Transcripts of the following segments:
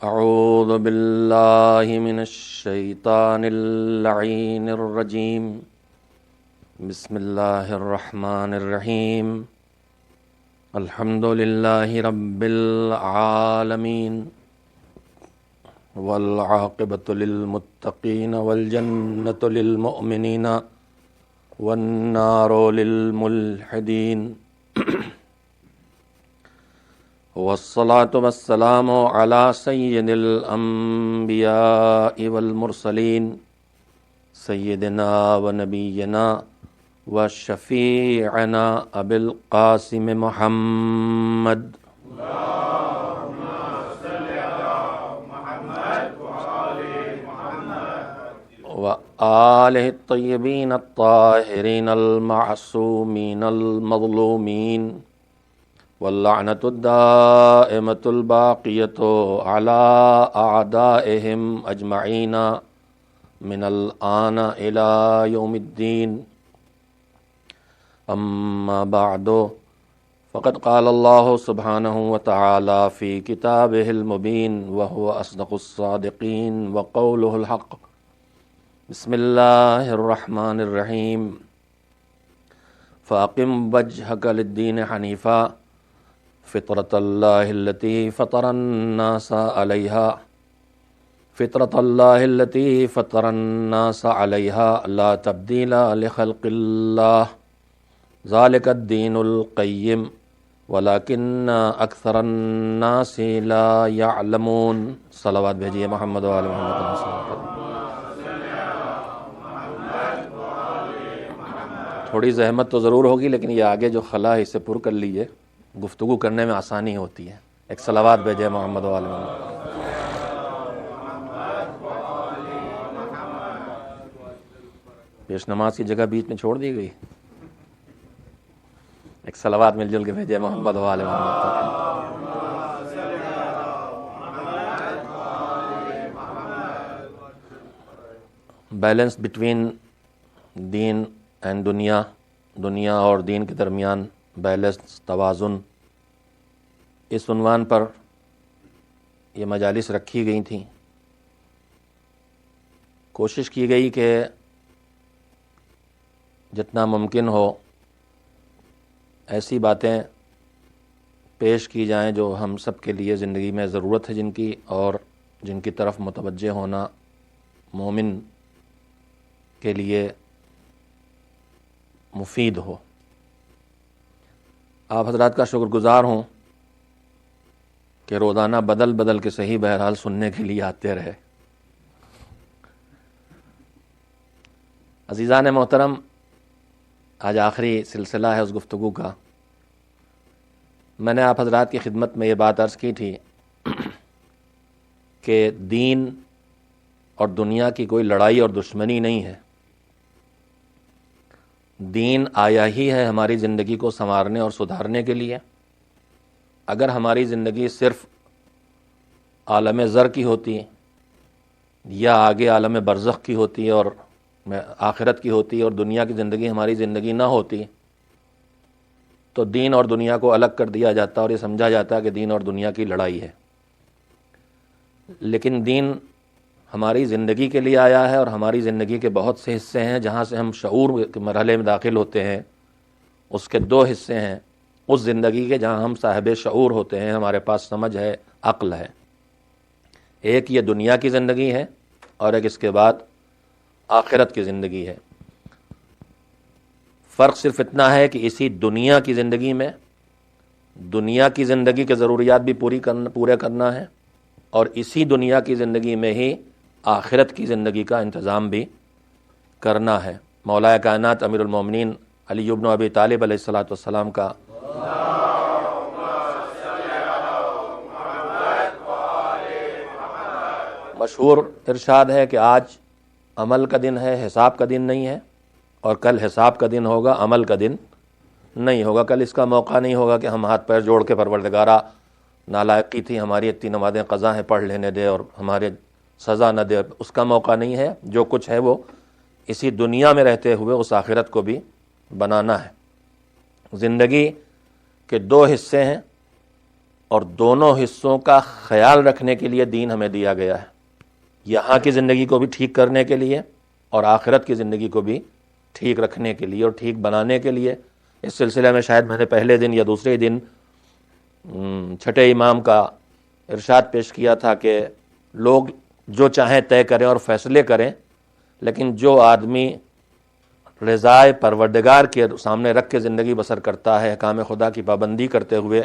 اعوذ باللہ من الشیطان اللعین الرجیم بسم اللہ الرحمن الرحیم الحمد للہ رب العالمین والعاقبۃ للمتقین والجنۃ للمؤمنین والنار للملحدین والصلاة والسلام على سید الانبیاء والمرسلین سیدنا و نبینا و شفیعنا ابی القاسم محمد و آلہ الطیبین الطاہرین المعصومین المظلومین واللعنۃ الدائمۃ الباقیۃ علی اعدائہم اجمعین من الآن الی یوم الدین اما بعد فقد قال اللہ سبحانہ وتعالی فی کتابہ المبین وہو اصدق الصادقین وقولہ الحق بسم اللہ الرحمن الرحیم فاقم وجہک للدین حنیفا فطرۃ اللہ التی فطر الناس علیہا لا تبدیل لخلق اللہ ذالک الدین القیم ولکن اکثر الناس لا یعلمون۔ صلوات بھیجیے محمد و آل محمد۔ تھوڑی زحمت تو ضرور ہوگی، لیکن یہ آگے جو خلا ہے اسے پر کر لیجئے، گفتگو کرنے میں آسانی ہوتی ہے۔ ایک صلوات بھیجے محمد و آل محمد۔ پیش نماز کی جگہ بیچ میں چھوڑ دی گئی، ایک صلوات مل جل کے بھیجے محمد و آل محمد۔ بیلنس بٹوین دین اینڈ دنیا، دنیا اور دین کے درمیان بیلنس، توازن، اس عنوان پر یہ مجالس رکھی گئی تھیں۔ کوشش کی گئی کہ جتنا ممکن ہو ایسی باتیں پیش کی جائیں جو ہم سب کے لیے زندگی میں ضرورت ہے جن کی، اور جن کی طرف متوجہ ہونا مومن کے لیے مفید ہو۔ آپ حضرات کا شکر گزار ہوں کہ روزانہ بدل بدل کے صحیح بہرحال سننے کے لیے آتے رہے۔ عزیزان محترم، آج آخری سلسلہ ہے اس گفتگو کا۔ میں نے آپ حضرات کی خدمت میں یہ بات عرض کی تھی کہ دین اور دنیا کی کوئی لڑائی اور دشمنی نہیں ہے۔ دین آیا ہی ہے ہماری زندگی کو سنوارنے اور سدھارنے کے لیے۔ اگر ہماری زندگی صرف عالم زر کی ہوتی یا آگے عالم برزخ کی ہوتی اور آخرت کی ہوتی اور دنیا کی زندگی ہماری زندگی نہ ہوتی تو دین اور دنیا کو الگ کر دیا جاتا اور یہ سمجھا جاتا کہ دین اور دنیا کی لڑائی ہے۔ لیکن دین ہماری زندگی کے لیے آیا ہے، اور ہماری زندگی کے بہت سے حصے ہیں جہاں سے ہم شعور کے مرحلے میں داخل ہوتے ہیں۔ اس کے دو حصے ہیں اس زندگی کے جہاں ہم صاحب شعور ہوتے ہیں، ہمارے پاس سمجھ ہے، عقل ہے۔ ایک یہ دنیا کی زندگی ہے، اور ایک اس کے بعد آخرت کی زندگی ہے۔ فرق صرف اتنا ہے کہ اسی دنیا کی زندگی میں دنیا کی زندگی کے ضروریات بھی پورے کرنا ہے، اور اسی دنیا کی زندگی میں ہی آخرت کی زندگی کا انتظام بھی کرنا ہے۔ مولا کائنات امیر المومنین علی بن ابی طالب علیہ السلام کا مشہور ارشاد ہے کہ آج عمل کا دن ہے، حساب کا دن نہیں ہے، اور کل حساب کا دن ہوگا، عمل کا دن نہیں ہوگا۔ کل اس کا موقع نہیں ہوگا کہ ہم ہاتھ پیر جوڑ کے پروردگارہ نالائقی تھی ہماری، اتنی نمازیں قضا ہیں، پڑھ لینے دے اور ہمارے سزا نہ دے۔ اس کا موقع نہیں ہے۔ جو کچھ ہے وہ اسی دنیا میں رہتے ہوئے اس آخرت کو بھی بنانا ہے۔ زندگی کے دو حصے ہیں، اور دونوں حصوں کا خیال رکھنے کے لیے دین ہمیں دیا گیا ہے، یہاں کی زندگی کو بھی ٹھیک کرنے کے لیے اور آخرت کی زندگی کو بھی ٹھیک رکھنے کے لیے اور ٹھیک بنانے کے لیے۔ اس سلسلے میں شاید میں نے پہلے دن یا دوسرے دن چھٹے امام کا ارشاد پیش کیا تھا کہ لوگ جو چاہیں طے کریں اور فیصلے کریں، لیکن جو آدمی رضائے پروردگار کے سامنے رکھ کے زندگی بسر کرتا ہے، احکام خدا کی پابندی کرتے ہوئے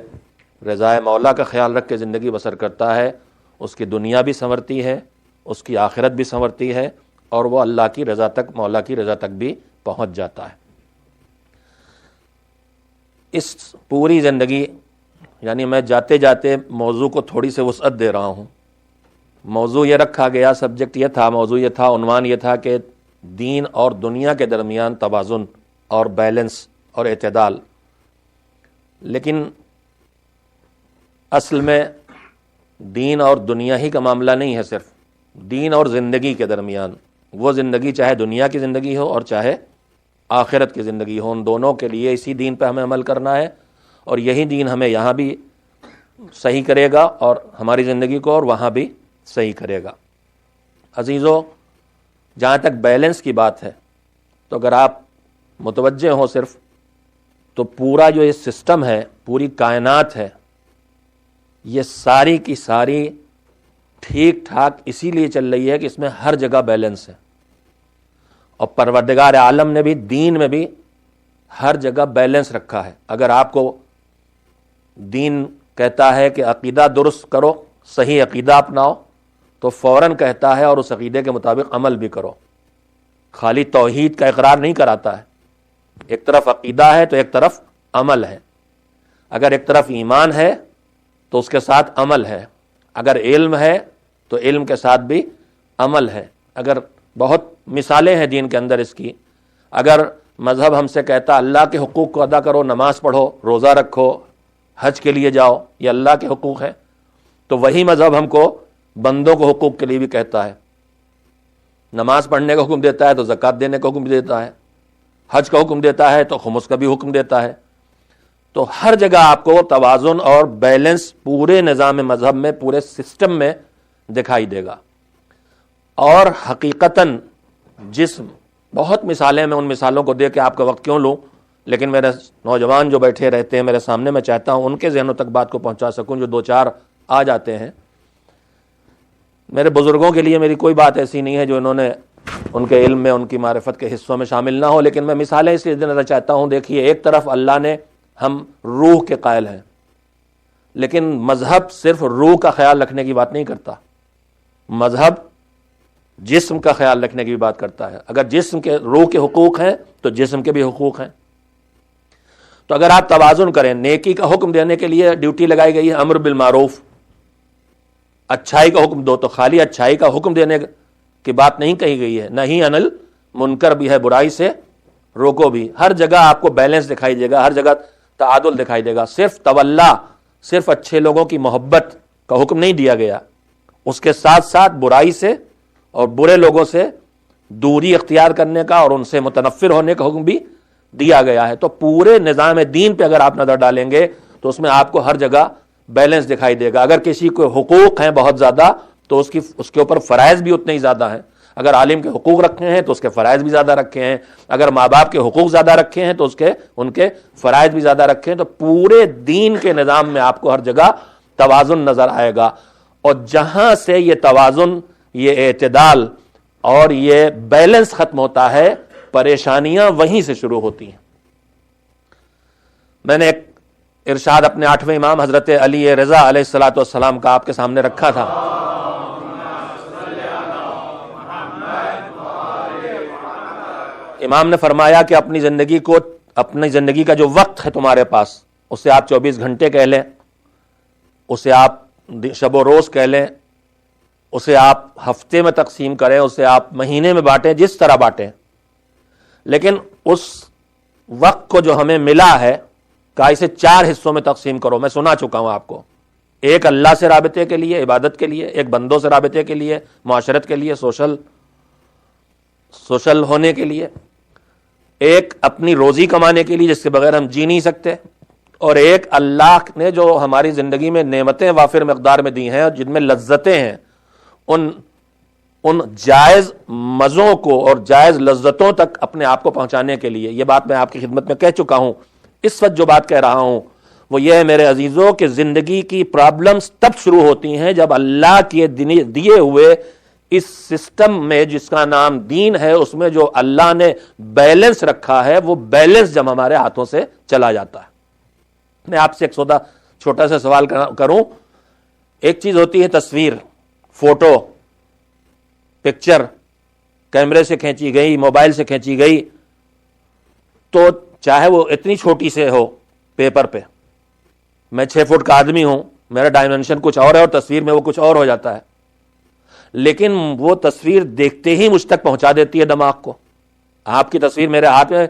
رضائے مولا کا خیال رکھ کے زندگی بسر کرتا ہے، اس کی دنیا بھی سنورتی ہے، اس کی آخرت بھی سنورتی ہے، اور وہ اللہ کی رضا تک، مولا کی رضا تک بھی پہنچ جاتا ہے۔ اس پوری زندگی، یعنی میں جاتے جاتے موضوع کو تھوڑی سے وسعت دے رہا ہوں۔ موضوع یہ رکھا گیا، سبجیکٹ یہ تھا، موضوع یہ تھا، عنوان یہ تھا کہ دین اور دنیا کے درمیان توازن اور بیلنس اور اعتدال۔ لیکن اصل میں دین اور دنیا ہی کا معاملہ نہیں ہے، صرف دین اور زندگی کے درمیان، وہ زندگی چاہے دنیا کی زندگی ہو اور چاہے آخرت کی زندگی ہو، ان دونوں کے لیے اسی دین پہ ہمیں عمل کرنا ہے، اور یہی دین ہمیں یہاں بھی صحیح کرے گا اور ہماری زندگی کو اور وہاں بھی صحیح کرے گا۔ عزیزو، جہاں تک بیلنس کی بات ہے تو اگر آپ متوجہ ہوں صرف، تو پورا جو یہ سسٹم ہے، پوری کائنات ہے، یہ ساری کی ساری ٹھیک ٹھاک اسی لیے چل رہی ہے کہ اس میں ہر جگہ بیلنس ہے، اور پروردگار عالم نے بھی دین میں بھی ہر جگہ بیلنس رکھا ہے۔ اگر آپ کو دین کہتا ہے کہ عقیدہ درست کرو، صحیح عقیدہ اپناؤ، تو فوراً کہتا ہے اور اس عقیدے کے مطابق عمل بھی کرو، خالی توحید کا اقرار نہیں کراتا ہے۔ ایک طرف عقیدہ ہے تو ایک طرف عمل ہے، اگر ایک طرف ایمان ہے تو اس کے ساتھ عمل ہے، اگر علم ہے تو علم کے ساتھ بھی عمل ہے۔ اگر بہت مثالیں ہیں دین کے اندر اس کی، اگر مذہب ہم سے کہتا اللہ کے حقوق کو ادا کرو، نماز پڑھو، روزہ رکھو، حج کے لیے جاؤ، یہ اللہ کے حقوق ہیں، تو وہی مذہب ہم کو بندوں کو حقوق کے لیے بھی کہتا ہے۔ نماز پڑھنے کا حکم دیتا ہے تو زکوٰۃ دینے کا حکم دیتا ہے، حج کا حکم دیتا ہے تو خمس کا بھی حکم دیتا ہے۔ تو ہر جگہ آپ کو توازن اور بیلنس پورے نظام مذہب میں، پورے سسٹم میں دکھائی دے گا۔ اور حقیقتاً جسم، بہت مثالیں، میں ان مثالوں کو دے کے آپ کا وقت کیوں لوں، لیکن میرے نوجوان جو بیٹھے رہتے ہیں میرے سامنے، میں چاہتا ہوں ان کے ذہنوں تک بات کو پہنچا سکوں، جو دو چار آ جاتے ہیں۔ میرے بزرگوں کے لیے میری کوئی بات ایسی نہیں ہے جو انہوں نے ان کے علم میں، ان کی معرفت کے حصوں میں شامل نہ ہو، لیکن میں مثالیں اس لیے دینا چاہتا ہوں۔ دیکھیے، ایک طرف اللہ نے، ہم روح کے قائل ہیں، لیکن مذہب صرف روح کا خیال رکھنے کی بات نہیں کرتا، مذہب جسم کا خیال رکھنے کی بھی بات کرتا ہے۔ اگر جسم کے، روح کے حقوق ہیں تو جسم کے بھی حقوق ہیں۔ تو اگر آپ توازن کریں، نیکی کا حکم دینے کے لیے ڈیوٹی لگائی گئی ہے امر بالمعروف، اچھائی کا حکم دو، تو خالی اچھائی کا حکم دینے کی بات نہیں کہی گئی ہے، نہیں انل منکر بھی ہے، برائی سے روکو بھی۔ ہر جگہ آپ کو بیلنس دکھائی دے گا، ہر جگہ تعادل دکھائی دے گا۔ صرف تولا، صرف اچھے لوگوں کی محبت کا حکم نہیں دیا گیا، اس کے ساتھ ساتھ برائی سے اور برے لوگوں سے دوری اختیار کرنے کا اور ان سے متنفر ہونے کا حکم بھی دیا گیا ہے۔ تو پورے نظام دین پہ اگر آپ نظر ڈالیں گے تو اس میں آپ کو ہر جگہ بیلنس دکھائی دے گا۔ اگر کسی کو حقوق ہیں بہت زیادہ تو اس کے اوپر فرائض بھی اتنے ہی زیادہ ہیں۔ اگر عالم کے حقوق رکھے ہیں تو اس کے فرائض بھی زیادہ رکھے ہیں، اگر ماں باپ کے حقوق زیادہ رکھے ہیں تو ان کے فرائض بھی زیادہ رکھے ہیں۔ تو پورے دین کے نظام میں آپ کو ہر جگہ توازن نظر آئے گا، اور جہاں سے یہ توازن، یہ اعتدال اور یہ بیلنس ختم ہوتا ہے، پریشانیاں وہیں سے شروع ہوتی ہیں۔ میں نے ایک ارشاد اپنے 8ویں امام حضرت علی رضا علیہ الصلوۃ والسلام کا آپ کے سامنے رکھا تھا۔ امام نے فرمایا کہ اپنی زندگی کا جو وقت ہے تمہارے پاس، اسے آپ 24 گھنٹے کہہ لیں، اسے آپ شب و روز کہہ لیں، اسے آپ ہفتے میں تقسیم کریں، اسے آپ مہینے میں بانٹیں، جس طرح بانٹیں، لیکن اس وقت کو جو ہمیں ملا ہے کہ اسے 4 حصوں میں تقسیم کرو۔ میں سنا چکا ہوں آپ کو، ایک اللہ سے رابطے کے لیے، عبادت کے لیے، ایک بندوں سے رابطے کے لیے، معاشرت کے لیے، سوشل ہونے کے لیے، ایک اپنی روزی کمانے کے لیے جس کے بغیر ہم جی نہیں سکتے، اور ایک اللہ نے جو ہماری زندگی میں نعمتیں وافر مقدار میں دی ہیں اور جن میں لذتیں ہیں، ان جائز مزوں کو اور جائز لذتوں تک اپنے آپ کو پہنچانے کے لیے، یہ بات میں آپ کی خدمت میں کہہ چکا ہوں، اس وقت جو بات کہہ رہا ہوں وہ یہ ہے میرے عزیزوں کہ زندگی کی پرابلمز تب شروع ہوتی ہیں جب اللہ کے دیے ہوئے اس سسٹم میں جس کا نام دین ہے، اس میں جو اللہ نے بیلنس رکھا ہے، وہ بیلنس جب ہمارے ہاتھوں سے چلا جاتا ہے۔ میں آپ سے ایک چھوٹا سا سوال کروں، ایک چیز ہوتی ہے تصویر، فوٹو، پکچر کیمرے سے کھینچی گئی، موبائل سے کھینچی گئی، تو چاہے وہ اتنی چھوٹی سے ہو پیپر پہ، میں 6 فٹ کا آدمی ہوں، میرا ڈائمینشن کچھ اور ہے اور تصویر میں وہ کچھ اور ہو جاتا ہے، لیکن وہ تصویر دیکھتے ہی مجھ تک پہنچا دیتی ہے دماغ کو۔ آپ کی تصویر میرے ہاتھ میں،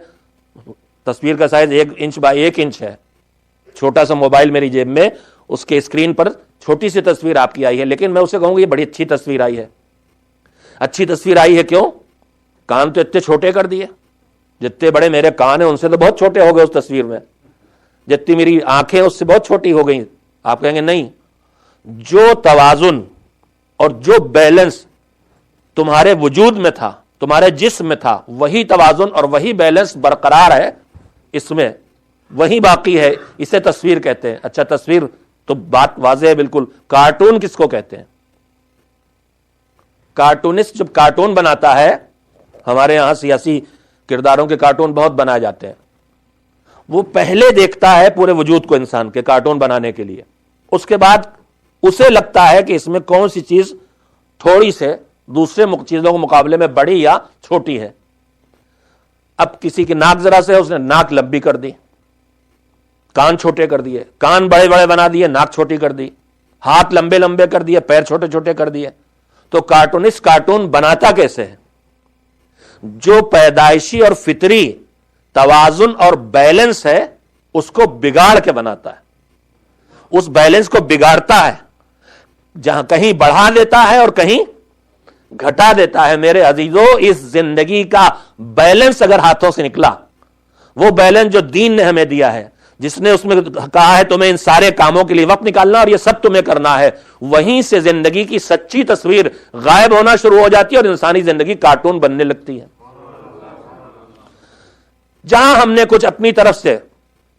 تصویر کا سائز 1 انچ بائی 1 انچ ہے، چھوٹا سا موبائل میری جیب میں، اس کے اسکرین پر چھوٹی سی تصویر آپ کی آئی ہے، لیکن میں اسے کہوں گا یہ بڑی اچھی تصویر آئی ہے۔ اچھی تصویر آئی ہے کیوں؟ کان تو اتنے چھوٹے کر دیے، جتنے بڑے میرے کان ہیں ان سے تو بہت چھوٹے ہو گئے اس تصویر میں، جتنی میری آنکھیں اس سے بہت چھوٹی ہو گئی۔ آپ کہیں گے نہیں، جو توازن اور جو بیلنس تمہارے وجود میں تھا، تمہارے جسم میں تھا، وہی توازن اور وہی بیلنس برقرار ہے اس میں، وہی باقی ہے، اسے تصویر کہتے ہیں۔ اچھا تصویر تو بات واضح ہے بالکل، کارٹون کس کو کہتے ہیں؟ کارٹونسٹ جب کارٹون بناتا ہے، ہمارے ہاں سیاسی کرداروں کے کارٹون بہت بنائے جاتے ہیں، وہ پہلے دیکھتا ہے پورے وجود کو انسان کے کارٹون بنانے کے لیے، اس کے بعد اسے لگتا ہے کہ اس میں کون سی چیز تھوڑی سے دوسرے چیزوں کے مقابلے میں بڑی یا چھوٹی ہے۔ اب کسی کی ناک ذرا سے، اس نے ناک لمبی کر دی، کان چھوٹے کر دیے، کان بڑے بڑے بنا دیے، ناک چھوٹی کر دی، ہاتھ لمبے لمبے کر دیے، پیر چھوٹے چھوٹے کر دیے۔ تو کارٹونسٹ کارٹون بناتا کیسے ہے؟ جو پیدائشی اور فطری توازن اور بیلنس ہے اس کو بگاڑ کے بناتا ہے، اس بیلنس کو بگاڑتا ہے، جہاں کہیں بڑھا دیتا ہے اور کہیں گھٹا دیتا ہے۔ میرے عزیزو، اس زندگی کا بیلنس اگر ہاتھوں سے نکلا، وہ بیلنس جو دین نے ہمیں دیا ہے، جس نے اس میں کہا ہے تمہیں ان سارے کاموں کے لیے وقت نکالنا اور یہ سب تمہیں کرنا ہے، وہیں سے زندگی کی سچی تصویر غائب ہونا شروع ہو جاتی ہے اور انسانی زندگی کارٹون بننے لگتی ہے۔ جہاں ہم نے کچھ اپنی طرف سے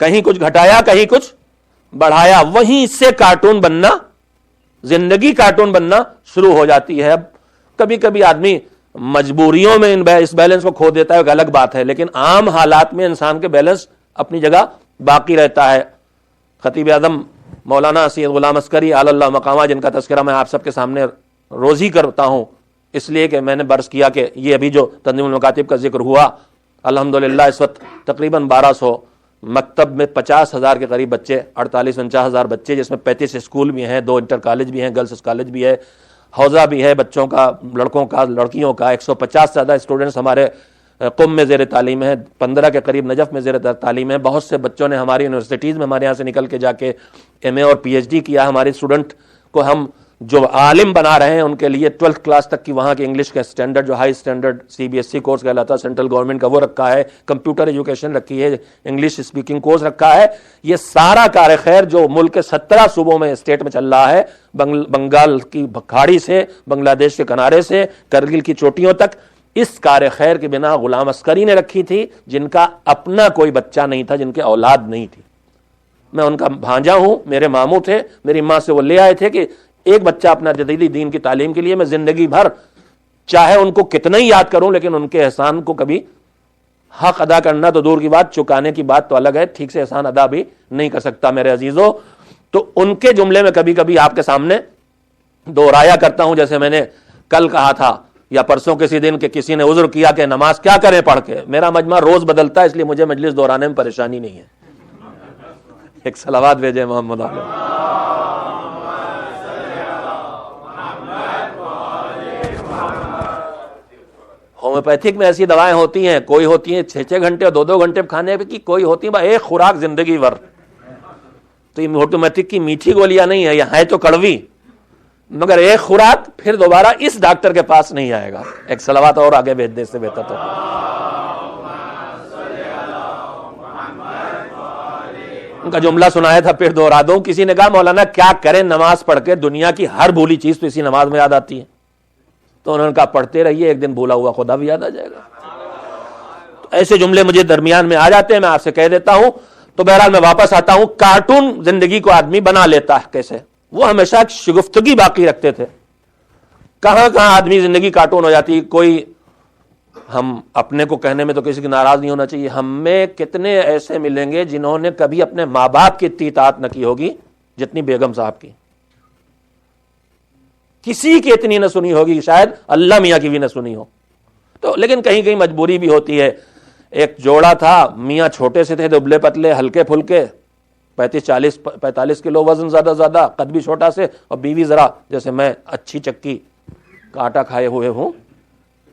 کہیں کچھ گھٹایا، کہیں کچھ بڑھایا، وہیں سے کارٹون بننا، زندگی کارٹون بننا شروع ہو جاتی ہے۔ اب کبھی کبھی آدمی مجبوریوں میں اس بیلنس کو کھو دیتا ہے، ایک الگ بات ہے، لیکن عام حالات میں انسان کے بیلنس اپنی جگہ باقی رہتا ہے۔ خطیب اعظم مولانا سید غلام عسکری علی اللہ مقامہ، جن کا تذکرہ میں آپ سب کے سامنے روز ہی کرتا ہوں، اس لیے کہ میں نے برس کیا کہ یہ ابھی جو تنظیم المکاتب کا ذکر ہوا، الحمدللہ اس وقت تقریباً 1200 مکتب میں 50,000 کے قریب بچے، 48-49,000 بچے، جس میں 35 اسکول بھی ہیں، 2 انٹر کالج بھی ہیں، گرلز کالج بھی ہے، حوزہ بھی ہے بچوں کا، لڑکوں کا، لڑکیوں کا۔ 150 سے زیادہ اسٹوڈنٹس ہمارے قم میں زیر تعلیم ہیں، 15 کے قریب نجف میں زیر تعلیم ہیں۔ بہت سے بچوں نے ہماری یونیورسٹیز میں ہمارے یہاں سے نکل کے جا کے ایم اے اور پی ایچ ڈی کیا۔ ہمارے اسٹوڈنٹ کو ہم جو عالم بنا رہے ہیں ان کے لیے 12th کلاس تک کی وہاں کے انگلش کا اسٹینڈرڈ، جو ہائی اسٹینڈرڈ CBSE کورس کہلاتا ہے سینٹرل گورنمنٹ کا، وہ رکھا ہے، کمپیوٹر ایجوکیشن رکھی ہے، انگلش اسپیکنگ کورس رکھا ہے۔ یہ سارا کار خیر جو ملک کے 17 صوبوں میں اسٹیٹ میں چل رہا ہے، بنگال کی کھاڑی سے، بنگلہ دیش کے کنارے سے، کرگل کی چوٹیوں تک، اس کار خیر کی بنا غلام عسکری نے رکھی تھی، جن کا اپنا کوئی بچہ نہیں تھا، جن کے اولاد نہیں تھی۔ میں ان کا بھانجا ہوں، میرے ماموں تھے، میری ماں سے وہ لے آئے تھے کہ ایک بچہ اپنا جدیدی دین کی تعلیم کے لیے، میں زندگی بھر چاہے ان کو کتنا ہی یاد کروں، لیکن ان کے احسان کو کبھی حق ادا کرنا تو دور کی بات، چکانے کی بات تو الگ ہے، ٹھیک سے احسان ادا بھی نہیں کر سکتا میرے عزیزو۔ تو ان کے جملے میں کبھی کبھی آپ کے سامنے دوہرایا کرتا ہوں، جیسے میں نے کل کہا تھا یا پرسوں کسی دن کہ کسی نے عذر کیا کہ نماز کیا کریں پڑھ کے، میرا مجمع روز بدلتا ہے، اس لیے مجھے مجلس دہرانے میں پریشانی نہیں ہے۔ ایک صلوات بھیجیں محمد علیہ۔ ہومیوپیتھک میں ایسی دوائیں ہوتی ہیں، کوئی ہوتی ہیں 6-6 گھنٹے اور 2-2 گھنٹے کھانے کی، کوئی ہوتی ہیں ایک خوراک زندگی بھر۔ تو یہ ہومیوپیتھک کی میٹھی گولیاں نہیں ہے، یہ ہے تو کڑوی، مگر ایک خوراک، پھر دوبارہ اس ڈاکٹر کے پاس نہیں آئے گا۔ ایک صلوات اور آگے بھیج دے، اس سے بہتر تو ان کا جملہ سنایا تھا پھر دوہرا دوں. کسی نے کہا مولانا کیا کریں نماز پڑھ کے دنیا کی ہر بھولی چیز تو اسی نماز میں یاد آتی ہے. تو انہوں نے کہا پڑھتے رہیے, ایک دن بھولا ہوا خدا بھی یاد آ جائے گا. تو ایسے جملے مجھے درمیان میں آ جاتے ہیں, میں آپ سے کہہ دیتا ہوں. تو بہرحال میں واپس آتا ہوں, کارٹون زندگی کو آدمی بنا لیتا ہے کیسے. وہ ہمیشہ ایک شگفتگی باقی رکھتے تھے. کہاں کہاں آدمی زندگی کارٹون ہو جاتی. کوئی ہم اپنے کو کہنے میں تو کسی کی ناراض نہیں ہونا چاہیے, ہمیں کتنے ایسے ملیں گے جنہوں نے کبھی اپنے ماں باپ کی اتنی اطاعت نہ کی ہوگی جتنی بیگم صاحب کی. کسی کی اتنی نہ سنی ہوگی, شاید اللہ میاں کی بھی نہ سنی ہو. تو لیکن کہیں کہیں مجبوری بھی ہوتی ہے. ایک جوڑا تھا, میاں چھوٹے سے تھے, دبلے پتلے ہلکے پھلکے, 45 کلو وزن زیادہ, قد بھی چھوٹا سے, اور بیوی ذرا جیسے میں اچھی چکی کا آٹا کھائے ہوئے ہوں,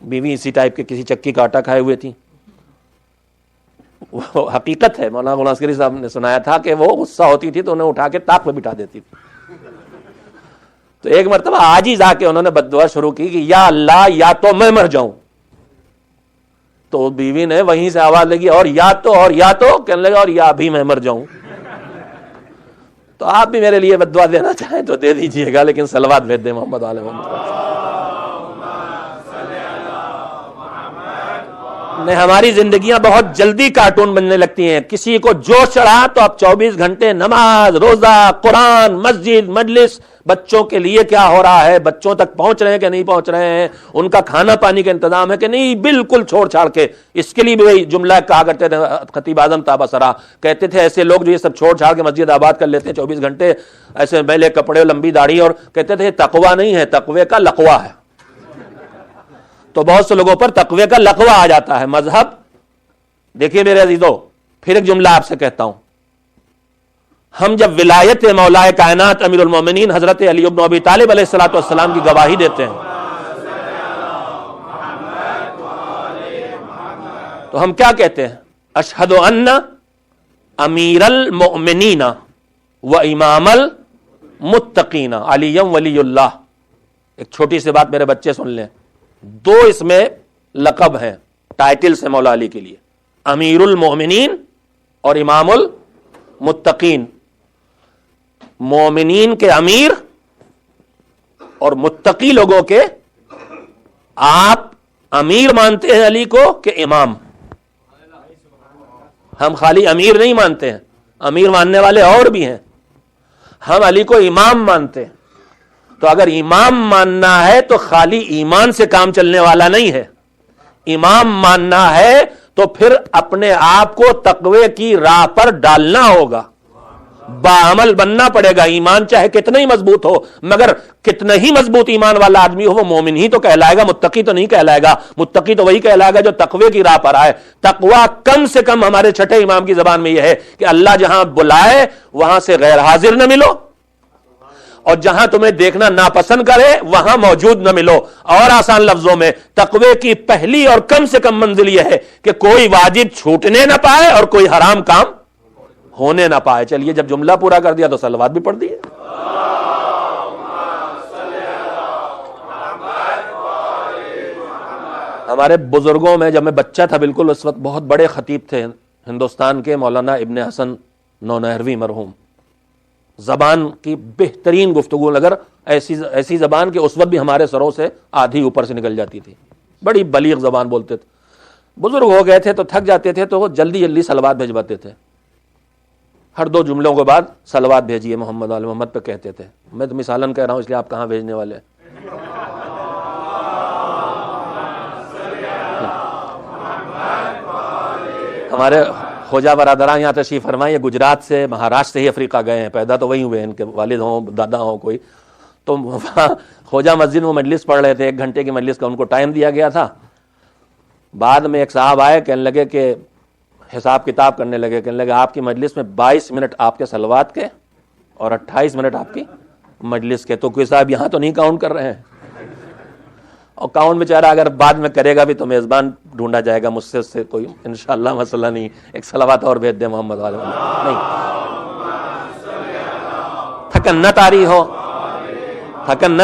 بیوی اسی ٹائپ کے کسی چکی کا آٹا کھائے ہوئے تھی. وہ حقیقت ہے, مولانا غلام عسکری صاحب نے سنایا تھا کہ وہ غصہ ہوتی تھی تو انہیں اٹھا کے طاق پہ بٹھا دیتی تھی. تو ایک مرتبہ آج ہی جا کے انہوں نے بد دعا شروع کی کہ یا اللہ یا تو میں مر جاؤں. تو بیوی نے وہیں سے آواز لگی اور یا تو کہنے لگا اور یا بھی میں مر جاؤں. تو آپ بھی میرے لیے بد دعا دینا چاہیں تو دے دیجئے گا, لیکن صلوات بھیج دیں محمد علیہ محمد. ہماری زندگیاں بہت جلدی کارٹون بننے لگتی ہیں. کسی کو جوش چڑھا تو اب 24 گھنٹے نماز, روزہ, قرآن, مسجد, مجلس. بچوں کے لیے کیا ہو رہا ہے, بچوں تک پہنچ رہے ہیں کہ نہیں پہنچ رہے ہیں, ان کا کھانا پانی کا انتظام ہے کہ نہیں, بالکل چھوڑ چھاڑ کے. اس کے لیے بھی وہی جملہ کہا کرتے تھے خطیب اعظم تابصرہ, کہتے تھے ایسے لوگ جو یہ سب چھوڑ چھاڑ کے مسجد آباد کر لیتے ہیں 24 گھنٹے, ایسے میلے کپڑے, لمبی داڑھی, اور کہتے تھے تقویٰ نہیں ہے, تقوی کا لقوہ ہے. تو بہت سے لوگوں پر تقوی کا لقوہ آ جاتا ہے. مذہب دیکھیے میرے عزیزو, پھر ایک جملہ آپ سے کہتا ہوں. ہم جب ولایت مولا کائنات امیر المومنین حضرت علی بن ابی طالب علیہ الصلوۃ والسلام کی گواہی دیتے ہیں تو ہم کیا کہتے ہیں؟ اشہد ان امیر المؤمنین و امام المتقین علی ولی اللہ. ایک چھوٹی سی بات میرے بچے سن لیں, 2 اس میں لقب ہیں ٹائٹل سے مولا علی کے لیے, امیر المؤمنین اور امام المتقین. مومنین کے امیر اور متقی لوگوں کے, آپ امیر مانتے ہیں علی کو کہ امام؟ ہم خالی امیر نہیں مانتے ہیں, امیر ماننے والے اور بھی ہیں. ہم علی کو امام مانتے ہیں. تو اگر امام ماننا ہے تو خالی ایمان سے کام چلنے والا نہیں ہے. امام ماننا ہے تو پھر اپنے آپ کو تقوی کی راہ پر ڈالنا ہوگا, باعمل بننا پڑے گا. ایمان چاہے کتنا ہی مضبوط ہو, مگر کتنا ہی مضبوط ایمان والا آدمی ہو, وہ مومن ہی تو کہلائے گا, متقی تو نہیں کہلائے گا. متقی تو وہی کہلائے گا جو تقوی کی راہ پر آئے. تقوی کم سے کم ہمارے چھٹے امام کی زبان میں یہ ہے کہ اللہ جہاں بلائے وہاں سے غیر حاضر نہ ملو, اور جہاں تمہیں دیکھنا ناپسند کرے وہاں موجود نہ ملو. اور آسان لفظوں میں تقوی کی پہلی اور کم سے کم منزل یہ ہے کہ کوئی واجب چھوٹنے نہ پائے اور کوئی حرام کام ہونے نہ پائے. چلیے جب جملہ پورا کر دیا تو صلوات بھی پڑھ دیے. ہمارے بزرگوں میں جب میں بچہ تھا بالکل اس وقت بہت بڑے خطیب تھے ہندوستان کے, مولانا ابن حسن نونہروی مرحوم. زبان کی بہترین گفتگو, اگر ایسی زبان کہ اس وقت بھی ہمارے سروں سے آدھی اوپر سے نکل جاتی تھی. بڑی بلیغ زبان بولتے تھے. بزرگ ہو گئے تھے تو تھک جاتے تھے تو وہ جلدی جلدی صلوات بھیجواتے تھے. ہر 2 جملوں کے بعد صلوات بھیجیے محمد علی محمد پہ کہتے تھے. میں تو مثالاً کہہ رہا ہوں اس لیے آپ کہاں بھیجنے والے ہیں. ہمارے خوجا برادران یہاں تشریف فرمائیں, یہ گجرات سے مہاراشٹر سے ہی افریقہ گئے ہیں, پیدا تو وہی ہوئے ہیں, ان کے والد ہوں دادا ہوں کوئی. تو خوجا مسجد میں مجلس پڑھ رہے تھے, 1 گھنٹے کی مجلس کا ان کو ٹائم دیا گیا تھا. بعد میں ایک صاحب آئے, کہنے لگے کہ حساب کتاب کرنے لگے, کہنے لگے آپ کی مجلس میں 22 منٹ آپ کے صلوات کے اور 28 منٹ آپ کی مجلس کے. تو کوئی صاحب یہاں تو نہیں کاؤنٹ کر رہے ہیں, اور کاؤنٹ بیچارہ اگر بعد میں کرے گا بھی تو میزبان ڈھونڈا جائے گا, مجھ سے کوئی انشاءاللہ مسئلہ نہیں. ایک صلوات اور بھیج دیں محمد علیہ نہیں, تھکن نہ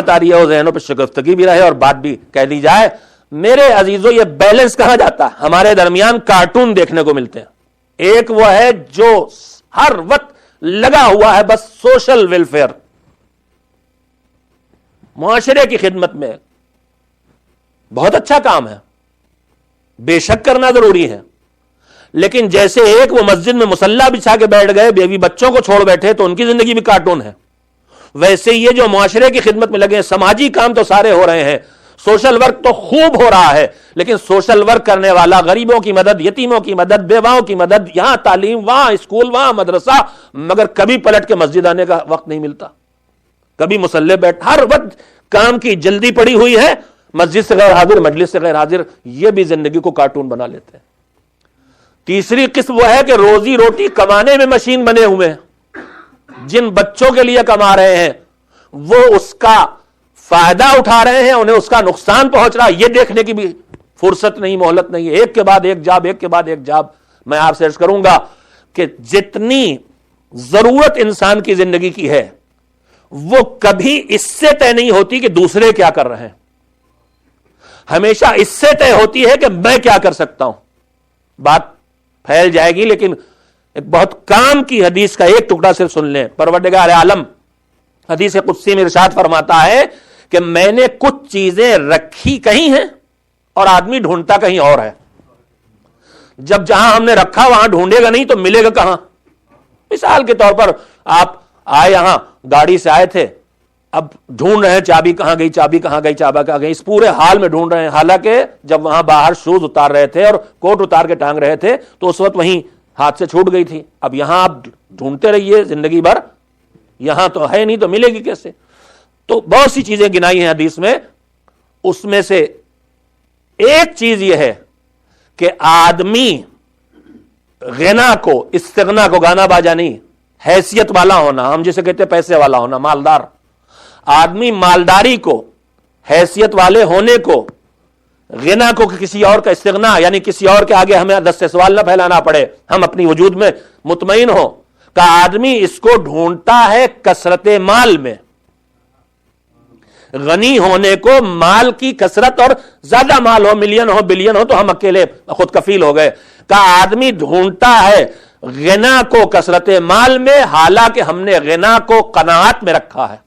تاری ہو, ذہنوں پہ شگفتگی بھی رہے اور بات بھی کہہ دی جائے. میرے عزیزو یہ بیلنس کہاں جاتا ہے؟ ہمارے درمیان کارٹون دیکھنے کو ملتے ہیں. ایک وہ ہے جو ہر وقت لگا ہوا ہے بس سوشل ویلفیئر، معاشرے کی خدمت میں. بہت اچھا کام ہے، بے شک کرنا ضروری ہے، لیکن جیسے ایک وہ مسجد میں مصلی بچھا کے بیٹھ گئے، بیوی بچوں کو چھوڑ بیٹھے تو ان کی زندگی بھی کارٹون ہے، ویسے یہ جو معاشرے کی خدمت میں لگے ہیں، سماجی کام تو سارے ہو رہے ہیں، سوشل ورک تو خوب ہو رہا ہے، لیکن سوشل ورک کرنے والا غریبوں کی مدد، یتیموں کی مدد، بیواؤں کی مدد، یہاں تعلیم، وہاں اسکول، وہاں مدرسہ، مگر کبھی پلٹ کے مسجد آنے کا وقت نہیں ملتا، کبھی مصلی بیٹھ، ہر وقت کام کی جلدی پڑی ہوئی ہے، مسجد سے غیر حاضر، مجلس سے غیر حاضر. یہ بھی زندگی کو کارٹون بنا لیتے ہیں. تیسری قسم وہ ہے کہ روزی روٹی کمانے میں مشین بنے ہوئے ہیں، جن بچوں کے لیے کما رہے ہیں وہ اس کا فائدہ اٹھا رہے ہیں، انہیں اس کا نقصان پہنچ رہا ہے، یہ دیکھنے کی بھی فرصت نہیں، مہلت نہیں ہے، ایک کے بعد ایک جاب، ایک کے بعد ایک جاب. میں آپ سے عرض کروں گا کہ جتنی ضرورت انسان کی زندگی کی ہے وہ کبھی اس سے طے نہیں ہوتی کہ دوسرے کیا کر رہے ہیں، ہمیشہ اس سے طے ہوتی ہے کہ میں کیا کر سکتا ہوں. بات پھیل جائے گی، لیکن ایک بہت کام کی حدیث کا ایک ٹکڑا صرف سن لیں. پروردگار عالم حدیث قدسی میں ارشاد فرماتا ہے کہ میں نے کچھ چیزیں رکھی کہیں ہیں اور آدمی ڈھونڈتا کہیں اور ہے. جب جہاں ہم نے رکھا وہاں ڈھونڈے گا نہیں تو ملے گا کہاں؟ مثال کے طور پر آپ آئے، یہاں گاڑی سے آئے تھے، اب ڈھونڈ رہے ہیں چابی کہاں گئی، چابی کہاں گئی، چابی کہاں گئی، اس پورے حال میں ڈھونڈ رہے ہیں. حالانکہ جب وہاں باہر شوز اتار رہے تھے اور کوٹ اتار کے ٹانگ رہے تھے تو اس وقت وہیں ہاتھ سے چھوٹ گئی تھی. اب یہاں آپ ڈھونڈتے رہیے زندگی بھر، یہاں تو ہے نہیں تو ملے گی کیسے؟ تو بہت سی چیزیں گنائی ہیں حدیث میں، اس میں سے ایک چیز یہ ہے کہ آدمی غنا کو، استغنا کو، گانا باجا نہیں، حیثیت والا ہونا، ہم جسے کہتے ہیں پیسے والا ہونا، مالدار آدمی، مالداری کو، حیثیت والے ہونے کو، غنا کو، کسی اور کا استغنا یعنی کسی اور کے آگے ہمیں دس سے سوال نہ پھیلانا پڑے، ہم اپنی وجود میں مطمئن ہو، کہ آدمی اس کو ڈھونڈتا ہے کثرت مال میں. غنی ہونے کو مال کی کثرت، اور زیادہ مال ہو، ملین ہو، بلین ہو تو ہم اکیلے خود کفیل ہو گئے. کہ آدمی ڈھونڈتا ہے غنا کو کثرت مال میں، حالانکہ ہم نے غنا کو قناعت میں رکھا ہے.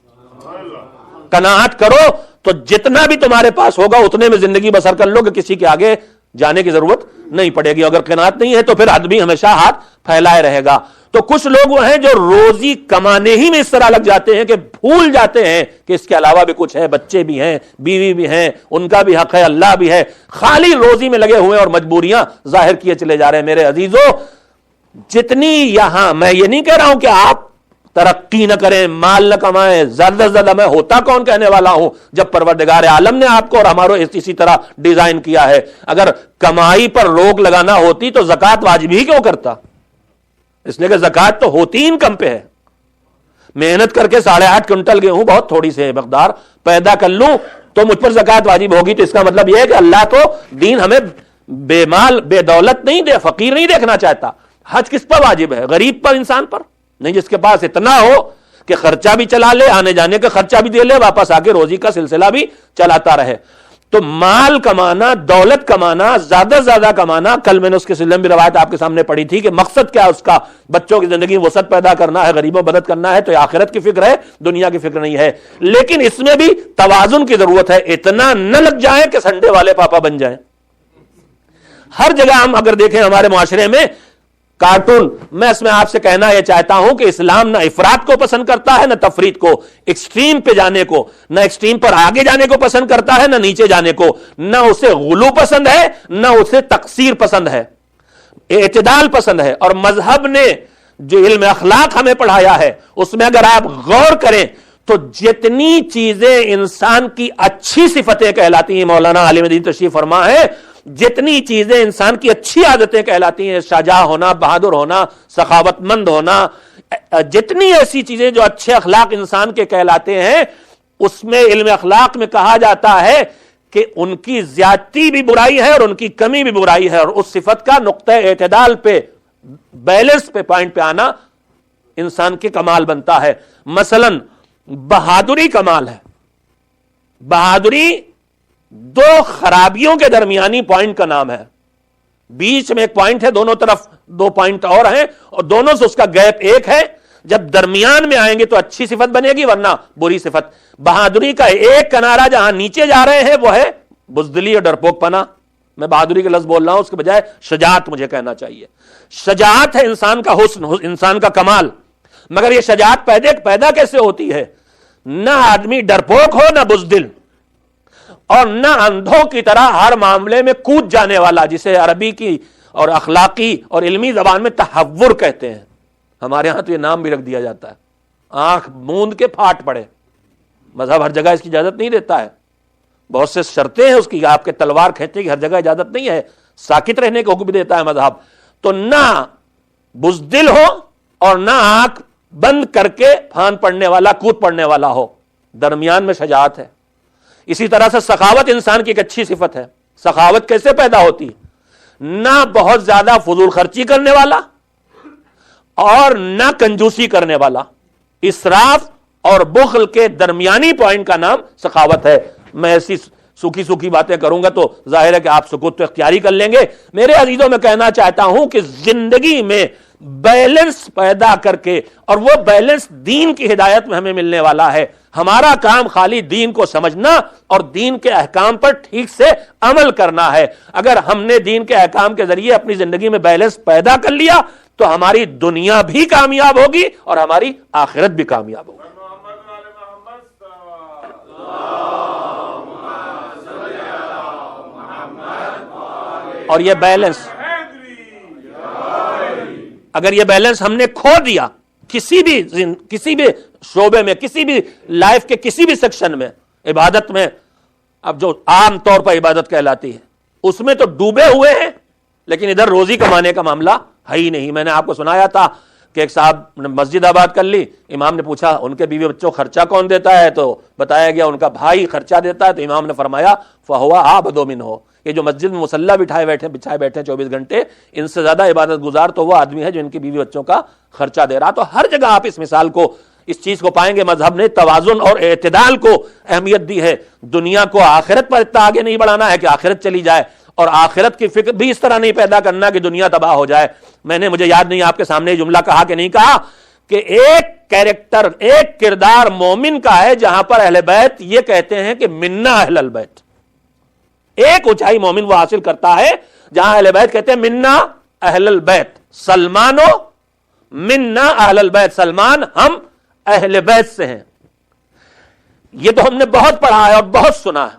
قناعت کرو تو جتنا بھی تمہارے پاس ہوگا اتنے میں زندگی بسر کر لو، کہ کسی کے آگے جانے کی ضرورت نہیں پڑے گی. اگر قناعت نہیں ہے تو پھر آدمی ہمیشہ ہاتھ پھیلائے رہے گا. تو کچھ لوگ وہ ہیں جو روزی کمانے ہی میں اس طرح لگ جاتے ہیں کہ بھول جاتے ہیں کہ اس کے علاوہ بھی کچھ ہے، بچے بھی ہیں، بیوی بھی ہیں، ان کا بھی حق ہے، اللہ بھی ہے. خالی روزی میں لگے ہوئے اور مجبوریاں ظاہر کیے چلے جا رہے ہیں. میرے عزیزو، جتنی یہاں، میں یہ نہیں کہہ رہا ہوں کہ آپ ترقی نہ کریں، مال نہ کمائیں، زیادہ سے زیادہ، میں ہوتا کون کہنے والا ہوں جب پروردگار عالم نے آپ کو اور ہمارو اسی طرح ڈیزائن کیا ہے. اگر کمائی پر روک لگانا ہوتی تو زکوٰۃ واجب ہی کیوں کرتا؟ اس لیے کہ زکوٰۃ تو ہوتی انکم پہ ہے. محنت کر کے 8.5 کنٹل گیہوں، بہت تھوڑی سے مقدار پیدا کر لوں تو مجھ پر زکوٰۃ واجب ہوگی. تو اس کا مطلب یہ ہے کہ اللہ تو دین ہمیں بے مال بے دولت نہیں دے، فقیر نہیں دیکھنا چاہتا. حج کس پر واجب ہے؟ غریب پر، انسان پر نہیں، جس کے پاس اتنا ہو کہ خرچہ بھی چلا لے، آنے جانے کا خرچہ بھی دے لے، واپس آ کے روزی کا سلسلہ بھی چلاتا رہے. تو مال کمانا، دولت کمانا، زیادہ سے زیادہ کمانا، کل میں نے اس کے سلسلے میں بھی روایت آپ کے سامنے پڑھی تھی کہ مقصد کیا اس کا، بچوں کی زندگی میں وسعت پیدا کرنا ہے، غریبوں مدد کرنا ہے، تو یہ آخرت کی فکر ہے، دنیا کی فکر نہیں ہے. لیکن اس میں بھی توازن کی ضرورت ہے. اتنا نہ لگ جائیں کہ سنڈے والے پاپا بن جائیں. ہر جگہ ہم اگر دیکھیں ہمارے معاشرے میں کارٹون. میں اس میں آپ سے کہنا یہ چاہتا ہوں کہ اسلام نہ افراط کو پسند کرتا ہے نہ تفریط کو، ایکسٹریم پہ جانے کو، نہ ایکسٹریم پر آگے جانے کو پسند کرتا ہے نہ نیچے جانے کو. نہ اسے غلو پسند ہے نہ اسے تقصیر پسند ہے، اعتدال پسند ہے. اور مذہب نے جو علم اخلاق ہمیں پڑھایا ہے اس میں اگر آپ غور کریں تو جتنی چیزیں انسان کی اچھی صفتیں کہلاتی ہیں، مولانا عالم دین تشریف فرما ہے، جتنی چیزیں انسان کی اچھی عادتیں کہلاتی ہیں، شجاع ہونا، بہادر ہونا، سخاوت مند ہونا، جتنی ایسی چیزیں جو اچھے اخلاق انسان کے کہلاتے ہیں، اس میں علم اخلاق میں کہا جاتا ہے کہ ان کی زیادتی بھی برائی ہے اور ان کی کمی بھی برائی ہے. اور اس صفت کا نقطہ اعتدال پہ، بیلنس پہ، پوائنٹ پہ آنا انسان کے کمال بنتا ہے. مثلا بہادری کمال ہے. بہادری دو خرابیوں کے درمیانی پوائنٹ کا نام ہے. بیچ میں ایک پوائنٹ ہے، دونوں طرف 2 پوائنٹ اور ہیں، اور دونوں سے اس کا گیپ ایک ہے. جب درمیان میں آئیں گے تو اچھی صفت بنے گی ورنہ بری صفت. بہادری کا ایک کنارہ جہاں نیچے جا رہے ہیں وہ ہے بزدلی اور ڈرپوک پنا. میں بہادری کے لفظ بول رہا ہوں، اس کے بجائے شجاعت مجھے کہنا چاہیے. شجاعت ہے انسان کا حسن، انسان کا کمال. مگر یہ شجاعت پیدا کیسے ہوتی ہے؟ نہ آدمی ڈرپوک ہو، نہ بزدل، اور نہ اندھوں کی طرح ہر معاملے میں کود جانے والا، جسے عربی کی اور اخلاقی اور علمی زبان میں تحور کہتے ہیں. ہمارے ہاں تو یہ نام بھی رکھ دیا جاتا ہے، آنکھ موند کے پھاٹ پڑے. مذہب ہر جگہ اس کی اجازت نہیں دیتا ہے، بہت سے شرطیں ہیں اس کی، آپ کے تلوار کھینچنے کی ہر جگہ اجازت نہیں ہے، ساکت رہنے کا حکم دیتا ہے مذہب. تو نہ بزدل ہو اور نہ آنکھ بند کر کے پھان پڑنے والا، کود پڑنے والا ہو، درمیان میں شجاعت ہے. اسی طرح سے سخاوت انسان کی ایک اچھی صفت ہے. سخاوت کیسے پیدا ہوتی؟ نہ بہت زیادہ فضول خرچی کرنے والا اور نہ کنجوسی کرنے والا. اسراف اور بخل کے درمیانی پوائنٹ کا نام سخاوت ہے. میں ایسی سوکھی سوکھی باتیں کروں گا تو ظاہر ہے کہ آپ سکوت تو اختیاری کر لیں گے. میرے عزیزوں، میں کہنا چاہتا ہوں کہ زندگی میں بیلنس پیدا کر کے، اور وہ بیلنس دین کی ہدایت میں ہمیں ملنے والا ہے. ہمارا کام خالی دین کو سمجھنا اور دین کے احکام پر ٹھیک سے عمل کرنا ہے. اگر ہم نے دین کے احکام کے ذریعے اپنی زندگی میں بیلنس پیدا کر لیا تو ہماری دنیا بھی کامیاب ہوگی اور ہماری آخرت بھی کامیاب ہوگی. اور یہ بیلنس، اگر یہ بیلنس ہم نے کھو دیا کسی بھی شعبے میں، کسی بھی لائف کے کسی بھی سیکشن میں، عبادت میں، اب جو عام طور پر عبادت کہلاتی ہے اس میں تو ڈوبے ہوئے ہیں، لیکن ادھر روزی کمانے کا معاملہ ہے ہی نہیں. میں نے آپ کو سنایا تھا کہ ایک صاحب نے مسجد آباد کر لی، امام نے پوچھا ان کے بیوی بچوں خرچہ کون دیتا ہے، تو بتایا گیا ان کا بھائی خرچہ دیتا ہے. تو امام نے فرمایا فَهُوَ أَعْبَدُ مِنْهُ، یہ جو مسجد میں مصلی بچھائے بیٹھے 24 گھنٹے، ان سے زیادہ عبادت گزار تو وہ آدمی ہے جو ان کی بیوی بچوں کا خرچہ دے رہا. تو ہر جگہ آپ اس مثال کو، اس چیز کو پائیں گے. مذہب نے توازن اور اعتدال کو اہمیت دی ہے. دنیا کو آخرت پر اتنا آگے نہیں بڑھانا ہے کہ آخرت چلی جائے، اور آخرت کی فکر بھی اس طرح نہیں پیدا کرنا کہ دنیا تباہ ہو جائے. میں نے، مجھے یاد نہیں آپ کے سامنے یہ جملہ کہا کہ نہیں کہا، کہ ایک کیریکٹر، ایک کردار مومن کا ہے جہاں پر اہل بیت یہ کہتے ہیں کہ منا اہل البیت. ایک اونچائی مومن وہ حاصل کرتا ہے جہاں اہل بیت کہتے ہیں منا اہل البیت، سلمانو منا اہل البیت، سلمان ہم اہل بیت سے ہیں. یہ تو ہم نے بہت پڑھا ہے اور بہت سنا ہے،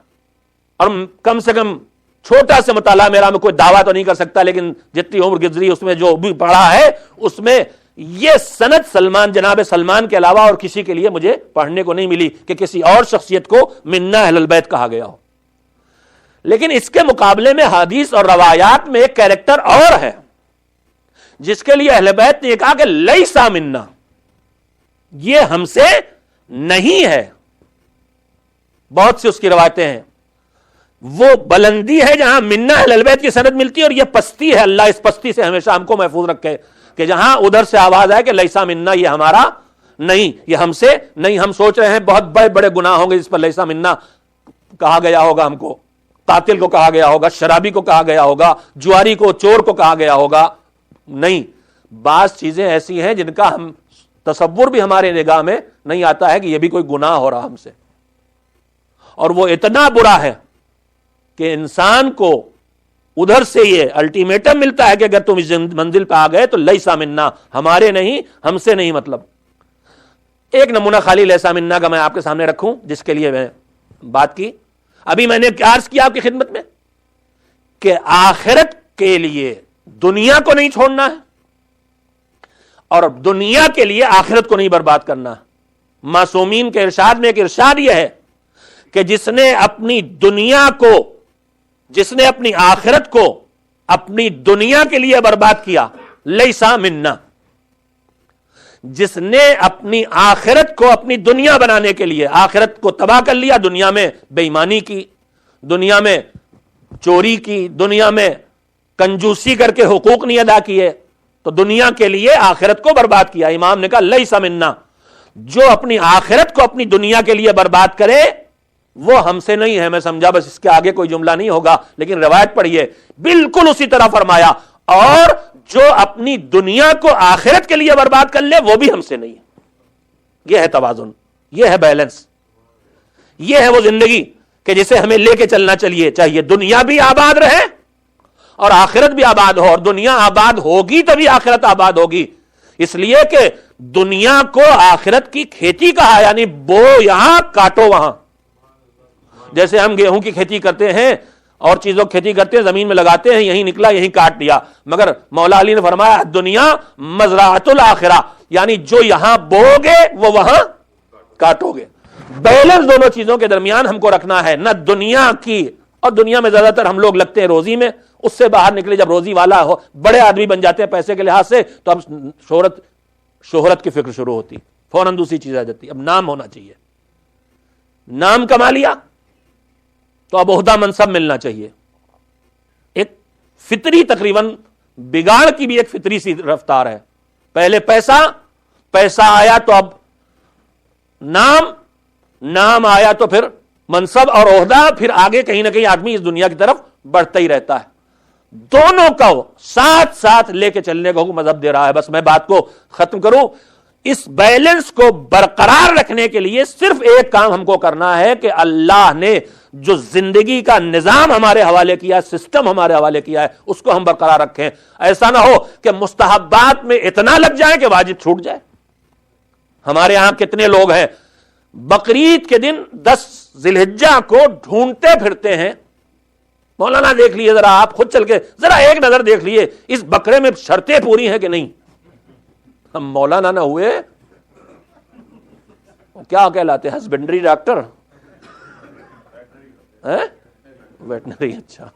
اور کم سے کم چھوٹا سے مطالعہ میرا، میں کوئی دعویٰ تو نہیں کر سکتا، لیکن جتنی عمر گزری اس میں جو بھی پڑھا ہے اس میں یہ سند سلمان، جناب سلمان کے علاوہ اور کسی کے لیے مجھے پڑھنے کو نہیں ملی کہ کسی اور شخصیت کو منا اہل البیت کہا گیا ہو. لیکن اس کے مقابلے میں حدیث اور روایات میں ایک کیریکٹر اور ہے جس کے لیے اہل بیت نے کہا کہ لیسا منا، یہ ہم سے نہیں ہے. بہت سی اس کی روایتیں ہیں. وہ بلندی ہے جہاں منا اہل البیت کی سند ملتی ہے، اور یہ پستی ہے، اللہ اس پستی سے ہمیشہ ہم کو محفوظ رکھے کہ جہاں ادھر سے آواز آئے کہ لیسا منا، یہ ہمارا نہیں، یہ ہم سے نہیں. ہم سوچ رہے ہیں بہت بڑے بڑے گناہ ہوں گے جس پر لیسا منا کہا گیا ہوگا، ہم کو قاتل کو کہا گیا ہوگا، شرابی کو کہا گیا ہوگا، جواری کو، چور کو کہا گیا ہوگا. نہیں، بعض چیزیں ایسی ہیں جن کا ہم تصور بھی ہمارے نگاہ میں نہیں آتا ہے کہ یہ بھی کوئی گناہ ہو رہا ہم سے، اور وہ اتنا برا ہے کہ انسان کو ادھر سے یہ الٹیمیٹم ملتا ہے کہ اگر تم اس منزل پہ آ گئے تو لیسا منا، ہمارے نہیں، ہم سے نہیں. مطلب ایک نمونہ خالی لیسا منا کا میں آپ کے سامنے رکھوں جس کے لیے میں بات کی. ابھی میں نے عرض کیا آپ کی خدمت میں کہ آخرت کے لیے دنیا کو نہیں چھوڑنا ہے اور دنیا کے لیے آخرت کو نہیں برباد کرنا. معصومین کے ارشاد میں ایک ارشاد یہ ہے کہ جس نے اپنی دنیا کو، جس نے اپنی آخرت کو اپنی دنیا کے لیے برباد کیا، لیسا منا. جس نے اپنی آخرت کو اپنی دنیا بنانے کے لیے آخرت کو تباہ کر لیا، دنیا میں بے ایمانی کی، دنیا میں چوری کی، دنیا میں کنجوسی کر کے حقوق نہیں ادا کیے، تو دنیا کے لیے آخرت کو برباد کیا. امام نے کہا لیسا منا، جو اپنی آخرت کو اپنی دنیا کے لیے برباد کرے وہ ہم سے نہیں ہے. میں سمجھا بس اس کے آگے کوئی جملہ نہیں ہوگا، لیکن روایت پڑھیے بالکل اسی طرح فرمایا. اور جو اپنی دنیا کو آخرت کے لیے برباد کر لے وہ بھی ہم سے نہیں ہے۔ یہ ہے توازن، یہ ہے بیلنس، یہ ہے وہ زندگی کہ جسے ہمیں لے کے چلنا چاہیے۔ دنیا بھی آباد رہے اور آخرت بھی آباد ہو، اور دنیا آباد ہوگی تبھی آخرت آباد ہوگی۔ اس لیے کہ دنیا کو آخرت کی کھیتی کہا، یعنی بو یہاں کاٹو وہاں۔ جیسے ہم گیہوں کی کھیتی کرتے ہیں اور چیزوں کی کھیتی کرتے ہیں، زمین میں لگاتے ہیں، یہیں نکلا یہیں کاٹ دیا، مگر مولا علی نے فرمایا دنیا مزرعۃ الآخرہ، یعنی جو یہاں بو گے وہ وہاں کاٹو گے۔ بیلنس دونوں چیزوں کے درمیان ہم کو رکھنا ہے، نہ دنیا کی، اور دنیا میں زیادہ تر ہم لوگ لگتے ہیں روزی میں، اس سے باہر نکلے جب روزی والا ہو، بڑے آدمی بن جاتے ہیں پیسے کے لحاظ سے، تو اب شہرت کی فکر شروع ہوتی، فوراً دوسری چیز آ جاتی۔ اب نام ہونا چاہیے، نام کما لیا تو اب عہدہ منصب ملنا چاہیے۔ ایک فطری تقریباً بگاڑ کی بھی ایک فطری سی رفتار ہے، پہلے پیسہ آیا تو اب نام آیا تو پھر منصب اور عہدہ، پھر آگے کہیں نہ کہیں آدمی اس دنیا کی طرف بڑھتا ہی رہتا ہے۔ دونوں کو ساتھ ساتھ لے کے چلنے کو مذہب دے رہا ہے۔ بس میں بات کو ختم کروں، اس بیلنس کو برقرار رکھنے کے لیے صرف ایک کام ہم کو کرنا ہے کہ اللہ نے جو زندگی کا نظام ہمارے حوالے کیا ہے، سسٹم ہمارے حوالے کیا ہے، اس کو ہم برقرار رکھیں۔ ایسا نہ ہو کہ مستحبات میں اتنا لگ جائے کہ واجب چھوٹ جائے۔ ہمارے ہاں کتنے لوگ ہیں بقرعید کے دن 10 ذی الحجہ کو ڈھونڈتے پھرتے ہیں۔ مولانا دیکھ لیے ذرا، آپ خود چل کے ذرا ایک نظر دیکھ لیے اس بکرے میں شرطیں پوری ہیں کہ نہیں۔ ہم مولانا نہ ہوئے کیا کہلاتے، ہسبینڈری ڈاکٹر، ویٹنری، اچھا۔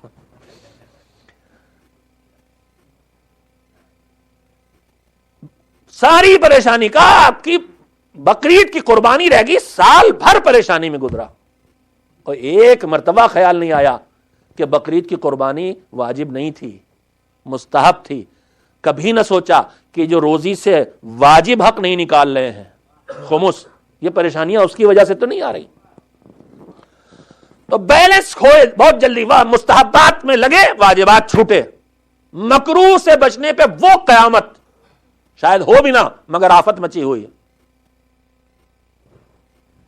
ساری پریشانی کا آپ کی بقرعید کی قربانی رہ گئی، سال بھر پریشانی میں گزرا، اور ایک مرتبہ خیال نہیں آیا کہ بقرعید کی قربانی واجب نہیں تھی، مستحب تھی۔ کبھی نہ سوچا کہ جو روزی سے واجب حق نہیں نکال رہے ہیں، خمس، یہ پریشانیاں اس کی وجہ سے تو نہیں آ رہی۔ تو بیلنس کھوئے بہت جلدی، وہ مستحبات میں لگے، واجبات چھوٹے، مکروہ سے بچنے پہ وہ قیامت شاید ہو بھی نہ مگر آفت مچی ہوئی ہے۔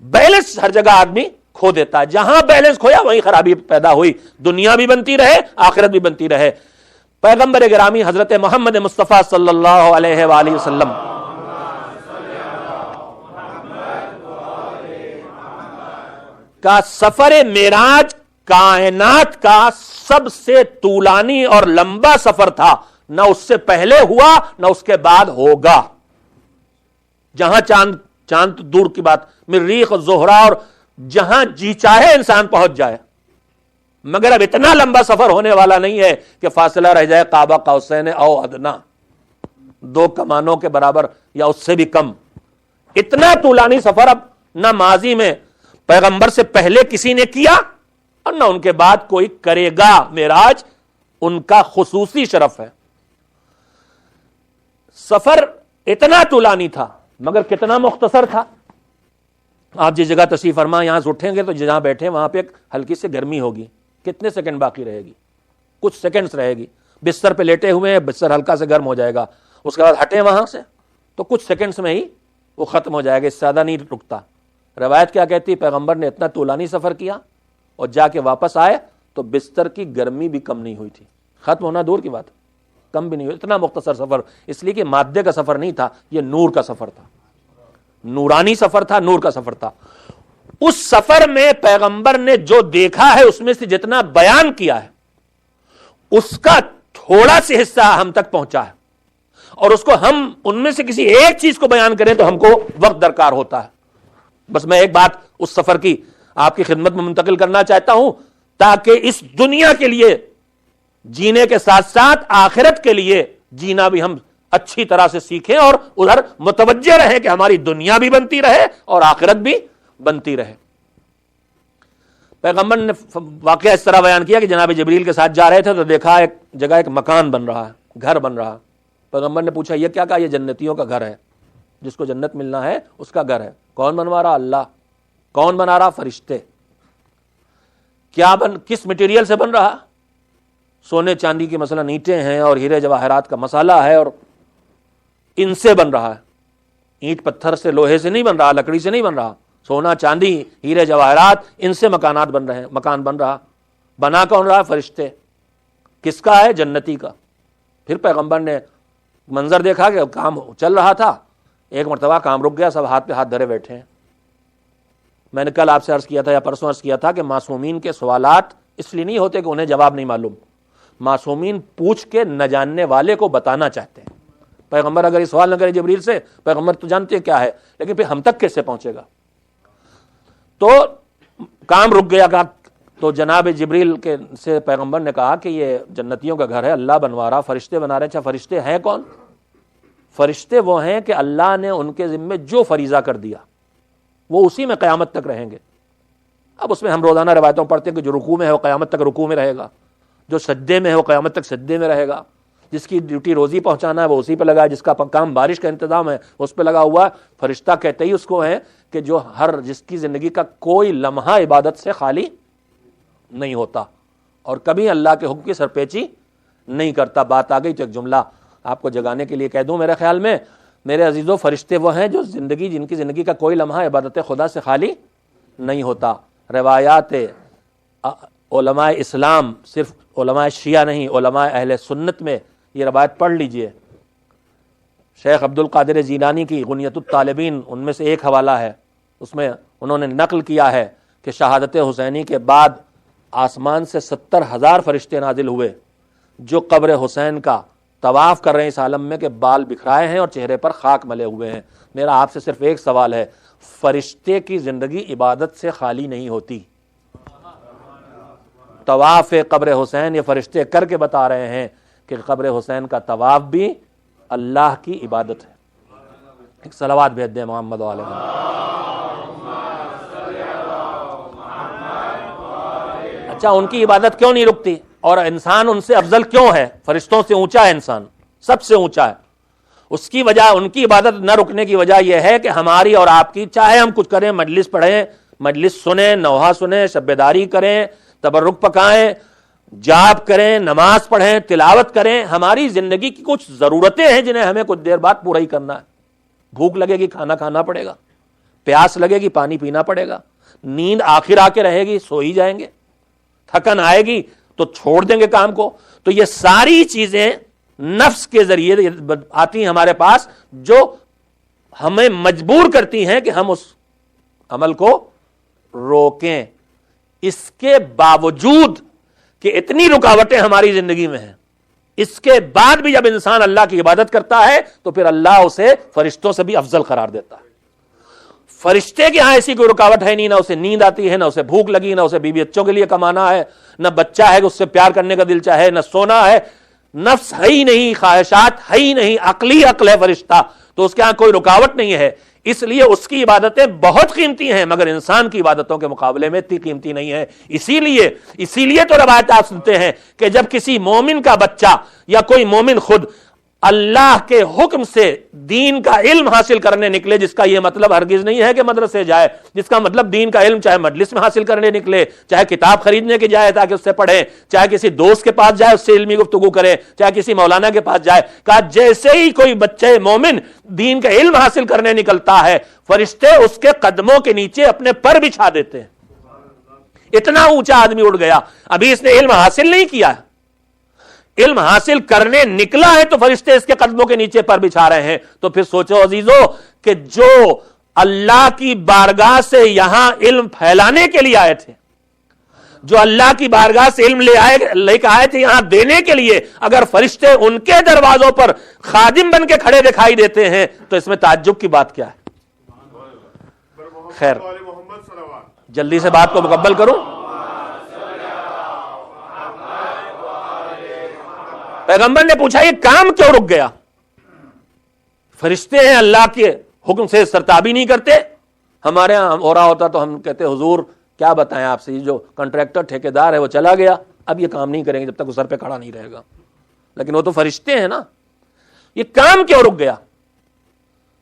بیلنس ہر جگہ آدمی کھو دیتا ہے، جہاں بیلنس کھویا وہیں خرابی پیدا ہوئی، دنیا بھی بنتی رہے، آخرت بھی بنتی رہے۔ پیغمبر گرامی حضرت محمد مصطفیٰ صلی اللہ علیہ وآلہ وسلم کا سفر معراج کائنات کا سب سے طولانی اور لمبا سفر تھا، نہ اس سے پہلے ہوا نہ اس کے بعد ہوگا۔ جہاں چاند دور کی بات، مریخ اور زہرہ، اور جہاں جی چاہے انسان پہنچ جائے، مگر اب اتنا لمبا سفر ہونے والا نہیں ہے کہ فاصلہ رہ جائے قاب قوسین او ادنا، 2 کمانوں کے برابر یا اس سے بھی کم۔ اتنا طولانی سفر اب نہ ماضی میں پیغمبر سے پہلے کسی نے کیا اور نہ ان کے بعد کوئی کرے گا۔ معراج ان کا خصوصی شرف ہے۔ سفر اتنا طولانی تھا مگر کتنا مختصر تھا۔ آپ جس جگہ تشریف فرما یہاں سے اٹھیں گے تو جہاں بیٹھے وہاں پہ ایک ہلکی سی گرمی ہوگی، کتنے سیکنڈ باقی رہے گی، کچھ سیکنڈز رہے گی۔ بستر پہ لیٹے ہوئے ہیں، بستر ہلکا سے گرم ہو جائے گا، اس کے بعد ہٹیں وہاں سے تو کچھ سیکنڈز میں ہی وہ ختم ہو جائے گا، اس سے زیادہ نہیں رکتا۔ روایت کیا کہتی، پیغمبر نے اتنا طولانی سفر کیا اور جا کے واپس آئے تو بستر کی گرمی بھی کم نہیں ہوئی تھی، ختم ہونا دور کی بات، کم بھی نہیں ہوئی۔ اتنا مختصر سفر، اس لیے کہ مادے کا سفر نہیں تھا، یہ نور کا سفر تھا، نورانی سفر تھا، نور کا سفر تھا۔ اس سفر میں پیغمبر نے جو دیکھا ہے اس میں سے جتنا بیان کیا ہے اس کا تھوڑا سی حصہ ہم تک پہنچا ہے، اور اس کو ہم ان میں سے کسی ایک چیز کو بیان کریں تو ہم کو وقت درکار ہوتا ہے۔ بس میں ایک بات اس سفر کی آپ کی خدمت میں منتقل کرنا چاہتا ہوں تاکہ اس دنیا کے لیے جینے کے ساتھ ساتھ آخرت کے لیے جینا بھی ہم اچھی طرح سے سیکھیں اور ادھر متوجہ رہیں کہ ہماری دنیا بھی بنتی رہے اور آخرت بھی بنتی رہے۔ پیغمبر نے واقعہ اس طرح بیان کیا کہ جناب جبریل کے ساتھ جا رہے تھے تو دیکھا ایک جگہ ایک مکان بن رہا ہے، گھر بن رہا ہے۔ پیغمبر نے پوچھا یہ کیا؟ کہا یہ جنتیوں کا گھر ہے، جس کو جنت ملنا ہے اس کا گھر ہے۔ کون بنوا رہا؟ اللہ۔ کون بنا رہا؟ فرشتے۔ کس مٹیریل سے بن رہا؟ سونے چاندی کی مثلا اینٹیں ہیں اور ہیرے جواہرات کا مسالہ ہے اور ان سے بن رہا ہے، اینٹ پتھر سے، لوہے سے نہیں بن رہا، لکڑی سے نہیں بن رہا، سونا چاندی ہیرے جواہرات ان سے مکانات بن رہے ہیں، مکان بن رہا، بنا کون رہا؟ فرشتے۔ کس کا ہے؟ جنتی کا۔ پھر پیغمبر نے منظر دیکھا کہ کام چل رہا تھا، ایک مرتبہ کام رک گیا، سب ہاتھ پہ ہاتھ دھرے بیٹھے ہیں۔ میں نے کل آپ سے عرض کیا تھا یا پرسوں عرض کیا تھا کہ معصومین کے سوالات اس لیے نہیں ہوتے کہ انہیں جواب نہیں معلوم، معصومین پوچھ کے نہ جاننے والے کو بتانا چاہتے ہیں۔ پیغمبر اگر یہ سوال نہ کرے جبریل سے، پیغمبر تو جانتے ہیں کیا ہے، لیکن پھر ہم تک کیسے پہنچے گا؟ تو کام رک گیا گا، تو جناب جبریل کے سے پیغمبر نے کہا کہ یہ جنتیوں کا گھر ہے، اللہ بنوا رہا، فرشتے بنا رہے ہیں۔ اچھا فرشتے ہیں کون؟ فرشتے وہ ہیں کہ اللہ نے ان کے ذمے جو فریضہ کر دیا وہ اسی میں قیامت تک رہیں گے۔ اب اس میں ہم روزانہ روایتوں پڑھتے ہیں کہ جو رکوع میں ہے وہ قیامت تک رکوع میں رہے گا، جو سجدے میں ہے وہ قیامت تک سجدے میں رہے گا، جس کی ڈیوٹی روزی پہنچانا ہے وہ اسی پہ لگا ہے، جس کا کام بارش کا انتظام ہے اس پہ لگا ہوا ہے۔ فرشتہ کہتے ہی اس کو ہے کہ جو جس کی زندگی کا کوئی لمحہ عبادت سے خالی نہیں ہوتا اور کبھی اللہ کے حکم کی سرپیچی نہیں کرتا۔ بات آ گئی تو ایک جملہ آپ کو جگانے کے لیے کہہ دوں، میرے خیال میں میرے عزیزو، فرشتے وہ ہیں جو جن کی زندگی کا کوئی لمحہ عبادت خدا سے خالی نہیں ہوتا۔ روایات علماء اسلام، صرف علماء شیعہ نہیں، علماء اہل سنت میں یہ روایت پڑھ لیجئے۔ شیخ عبد القادر جیلانی کی غنیت الطالبین ان میں سے ایک حوالہ ہے، اس میں انہوں نے نقل کیا ہے کہ شہادت حسینی کے بعد آسمان سے 70,000 فرشتے نازل ہوئے جو قبر حسین کا طواف کر رہے ہیں اس عالم میں کہ بال بکھرائے ہیں اور چہرے پر خاک ملے ہوئے ہیں۔ میرا آپ سے صرف ایک سوال ہے، فرشتے کی زندگی عبادت سے خالی نہیں ہوتی؟ طواف قبر حسین یہ فرشتے کر کے بتا رہے ہیں کہ قبر حسین کا طواف بھی اللہ کی عبادت ہے۔ ایک صلوات بھیج دیں محمد و آل محمد۔ اچھا ان کی عبادت کیوں نہیں رکتی اور انسان ان سے افضل کیوں ہے؟ فرشتوں سے اونچا ہے انسان، سب سے اونچا ہے۔ اس کی وجہ، ان کی عبادت نہ رکنے کی وجہ یہ ہے کہ ہماری اور آپ کی، چاہے ہم کچھ کریں، مجلس پڑھیں، مجلس سنیں، نوحہ سنیں، شب بیداری کریں، تبرک پکائیں، جاب کریں، نماز پڑھیں، تلاوت کریں، ہماری زندگی کی کچھ ضرورتیں ہیں جنہیں ہمیں کچھ دیر بعد پورا ہی کرنا ہے۔ بھوک لگے گی کھانا کھانا پڑے گا، پیاس لگے گی پانی پینا پڑے گا، نیند آخر آ کے رہے گی سو ہی جائیں گے، تھکن آئے گی تو چھوڑ دیں گے کام کو۔ تو یہ ساری چیزیں نفس کے ذریعے آتی ہیں ہمارے پاس جو ہمیں مجبور کرتی ہیں کہ ہم اس عمل کو روکیں۔ اس کے باوجود کہ اتنی رکاوٹیں ہماری زندگی میں ہیں، اس کے بعد بھی جب انسان اللہ کی عبادت کرتا ہے تو پھر اللہ اسے فرشتوں سے بھی افضل قرار دیتا ہے۔ فرشتے کے ہاں ایسی کوئی رکاوٹ ہے نہیں، نہ اسے نیند آتی ہے، نہ اسے بھوک لگی، نہ اسے بیوی بچوں کے لیے کمانا ہے، نہ بچہ ہے کہ اس سے پیار کرنے کا دل چاہے، نہ سونا ہے، نفس ہے ہی نہیں، خواہشات ہے ہی نہیں، عقلی عقل ہے فرشتہ، تو اس کے ہاں کوئی رکاوٹ نہیں ہے۔ اس لیے اس کی عبادتیں بہت قیمتی ہیں مگر انسان کی عبادتوں کے مقابلے میں اتنی قیمتی نہیں ہے۔ اسی لیے تو روایت آپ سنتے ہیں کہ جب کسی مومن کا بچہ یا کوئی مومن خود اللہ کے حکم سے دین کا علم حاصل کرنے نکلے، جس کا یہ مطلب ہرگز نہیں ہے کہ مدرسے جائے، جس کا مطلب دین کا علم چاہے مجلس میں حاصل کرنے نکلے، چاہے کتاب خریدنے کے جائے تاکہ اس سے پڑھے، چاہے کسی دوست کے پاس جائے اس سے علمی گفتگو کرے، چاہے کسی مولانا کے پاس جائے، کہا جیسے ہی کوئی بچے مومن دین کا علم حاصل کرنے نکلتا ہے فرشتے اس کے قدموں کے نیچے اپنے پر بچھا دیتے ہیں۔ اتنا اونچا آدمی اٹھ گیا، ابھی اس نے علم حاصل نہیں کیا ہے، علم حاصل کرنے نکلا ہے تو فرشتے اس کے قدموں کے نیچے پر بچھا رہے ہیں۔ تو پھر سوچو عزیزو کہ جو اللہ کی بارگاہ سے یہاں علم پھیلانے کے لیے آئے تھے، جو اللہ کی بارگاہ سے علم لے کے آئے تھے یہاں دینے کے لیے، اگر فرشتے ان کے دروازوں پر خادم بن کے کھڑے دکھائی دیتے ہیں تو اس میں تعجب کی بات کیا ہے؟ خیر جلدی سے بات کو مکمل کروں۔ پیغمبر نے پوچھا یہ کام کیوں رک گیا؟ فرشتے ہیں، اللہ کے حکم سے سرتابی نہیں کرتے۔ ہمارے یہاں ہو رہا ہوتا تو ہم کہتے حضور کیا بتائیں آپ سے، یہ جو کنٹریکٹر ٹھیکیدار ہے وہ چلا گیا، اب یہ کام نہیں کریں گے جب تک وہ سر پہ کھڑا نہیں رہے گا، لیکن وہ تو فرشتے ہیں نا۔ یہ کام کیوں رک گیا؟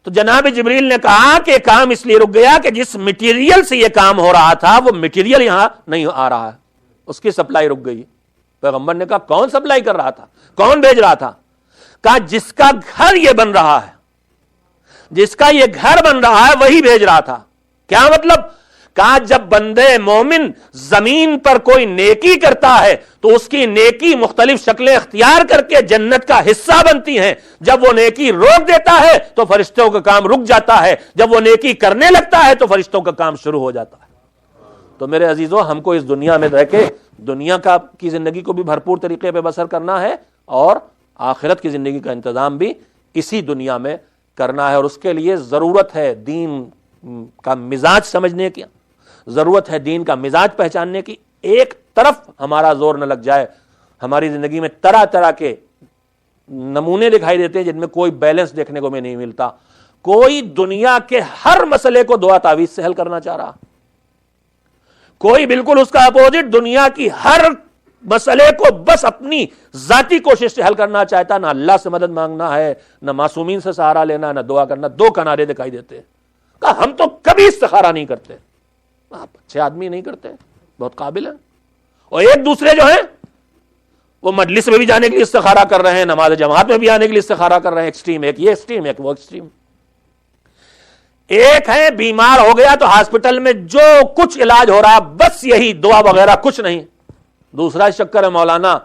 تو جناب جبریل نے کہا کہ کام اس لیے رک گیا کہ جس مٹیریل سے یہ کام ہو رہا تھا وہ مٹیریل یہاں نہیں آ رہا ہے، اس کی سپلائی رک گئی۔ پیغمبر نے کہا کون سپلائی کر رہا تھا, کون بھیج رہا تھا؟ کہا جس کا گھر یہ بن رہا ہے, جس کا یہ گھر بن رہا ہے وہی بھیج رہا تھا. کیا مطلب؟ کہا جب بندے مومن زمین پر کوئی نیکی کرتا ہے تو اس کی نیکی مختلف شکلیں اختیار کر کے جنت کا حصہ بنتی ہیں. جب وہ نیکی روک دیتا ہے تو فرشتوں کا کام رک جاتا ہے, جب وہ نیکی کرنے لگتا ہے تو فرشتوں کا کام شروع ہو جاتا ہے. تو میرے عزیزو, ہم کو اس دنیا میں رہ کے دنیا کی زندگی کو بھی بھرپور طریقے پہ بسر کرنا ہے اور آخرت کی زندگی کا انتظام بھی اسی دنیا میں کرنا ہے. اور اس کے لیے ضرورت ہے دین کا مزاج سمجھنے کی, ضرورت ہے دین کا مزاج پہچاننے کی. ایک طرف ہمارا زور نہ لگ جائے. ہماری زندگی میں طرح طرح کے نمونے دکھائی دیتے ہیں جن میں کوئی بیلنس دیکھنے کو میں نہیں ملتا. کوئی دنیا کے ہر مسئلے کو دعا تعویذ سے حل کرنا چاہ رہا, کوئی بالکل اس کا اپوزٹ دنیا کی ہر مسئلے کو بس اپنی ذاتی کوشش سے حل کرنا چاہتا. نہ اللہ سے مدد مانگنا ہے, نہ معصومین سے سہارا لینا, نہ دعا کرنا. دو کنارے دکھائی دیتے. کہا ہم تو کبھی استخارہ نہیں کرتے. آپ اچھے آدمی نہیں کرتے, بہت قابل ہیں. اور ایک دوسرے جو ہیں وہ مجلس میں بھی جانے کے لیے استخارہ کر رہے ہیں, نماز جماعت میں بھی آنے کے لیے استخارہ کر رہے ہیں. ایکسٹریم, ایک یہ ایکسٹریم, ایک وہ ایکسٹریم. ایک ہے بیمار ہو گیا تو ہاسپٹل میں جو کچھ علاج ہو رہا بس یہی, دعا وغیرہ کچھ نہیں. دوسرا شکر ہے مولانا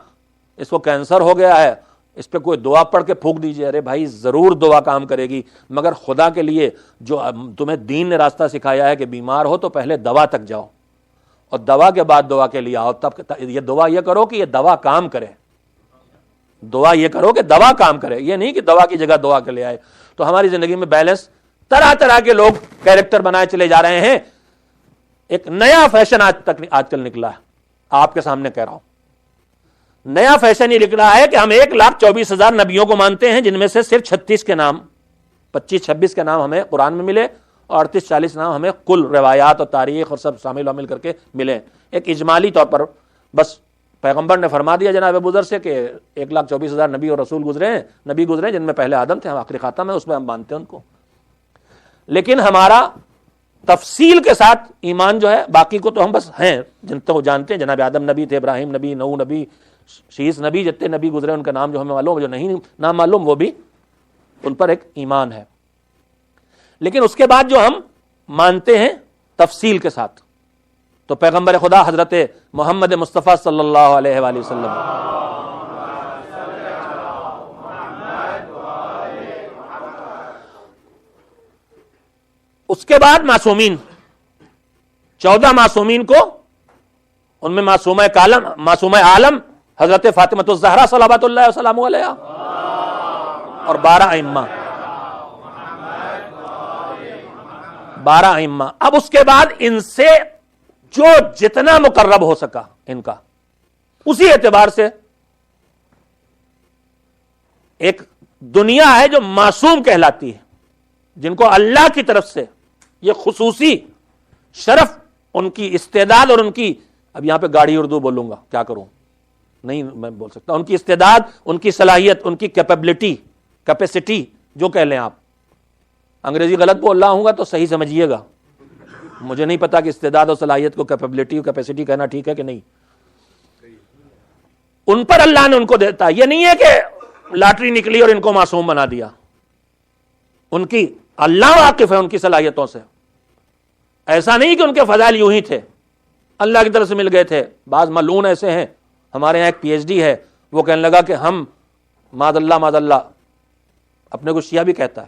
اس کو کینسر ہو گیا ہے, اس پہ کوئی دعا پڑھ کے پھونک دیجئے. ارے بھائی ضرور دعا کام کرے گی, مگر خدا کے لیے جو تمہیں دین نے راستہ سکھایا ہے کہ بیمار ہو تو پہلے دوا تک جاؤ اور دوا کے بعد دعا کے لیے آؤ. تب یہ دعا یہ کرو کہ یہ دوا کام کرے, دعا یہ کرو کہ دوا کام کرے, یہ نہیں کہ دوا کی جگہ دعا کے لے آئے. تو ہماری زندگی میں بیلنس, طرح طرح کے لوگ کیریکٹر بنائے چلے جا رہے ہیں. ایک نیا فیشن آج کل نکلا ہے, آپ کے سامنے کہہ رہا ہوں. نیا فیشن یہ نکلا ہے کہ ہم 1,24,000 نبیوں کو مانتے ہیں, جن میں سے صرف 36 کے نام, 25-26 کے نام ہمیں قرآن میں ملے اور 38-40 نام ہمیں کل روایات اور تاریخ اور سب شامل کر کے ملے. ایک اجمالی طور پر بس پیغمبر نے فرما دیا جناب ابو ذر سے کہ 1,24,000 نبی اور رسول گزرے ہیں, نبی گزرے جن میں پہلے آدم تھے, ہم آخری خاتم ہیں, اس میں ہم مانتے ہیں ان کو. لیکن ہمارا تفصیل کے ساتھ ایمان جو ہے, باقی کو تو ہم بس ہیں جن کو جانتے ہیں. جناب آدم نبی تھے, ابراہیم نبی, نوح نبی, شیس نبی, جتنے نبی گزرے ان کا نام جو ہمیں معلوم, جو نہیں نام معلوم وہ بھی ان پر ایک ایمان ہے. لیکن اس کے بعد جو ہم مانتے ہیں تفصیل کے ساتھ, تو پیغمبر خدا حضرت محمد مصطفیٰ صلی اللہ علیہ وآلہ وسلم, اس کے بعد معصومین, 14 معصومین کو, ان میں معصومہ عالم حضرت فاطمہ الزہرا صلوات اللہ وسلام علیہا, اور 12 ائمہ. اب اس کے بعد ان سے جو جتنا مقرب ہو سکا ان کا, اسی اعتبار سے ایک دنیا ہے جو معصوم کہلاتی ہے, جن کو اللہ کی طرف سے یہ خصوصی شرف, ان کی استعداد اور ان کی, اب یہاں پہ گاڑی اردو بولوں گا کیا کروں, نہیں میں بول سکتا, ان کی استعداد, ان کی صلاحیت, ان کی کیپیسٹی جو کہہ لیں آپ. انگریزی غلط بول رہا ہوں گا تو صحیح سمجھیے گا, مجھے نہیں پتا کہ استعداد اور صلاحیت کو کیپیبلٹی اور کیپیسٹی کہنا ٹھیک ہے کہ نہیں. ان پر اللہ نے ان کو دیتا, یہ نہیں ہے کہ لاٹری نکلی اور ان کو معصوم بنا دیا. ان کی اللہ واقف ہے ان کی صلاحیتوں سے. ایسا نہیں کہ ان کے فضائل یوں ہی تھے, اللہ کی طرف سے مل گئے تھے. بعض ملعون ایسے ہیں, ہمارے یہاں ایک پی ایچ ڈی ہے, وہ کہنے لگا کہ ہم معاذ اللہ اپنے کو شیعہ بھی کہتا ہے,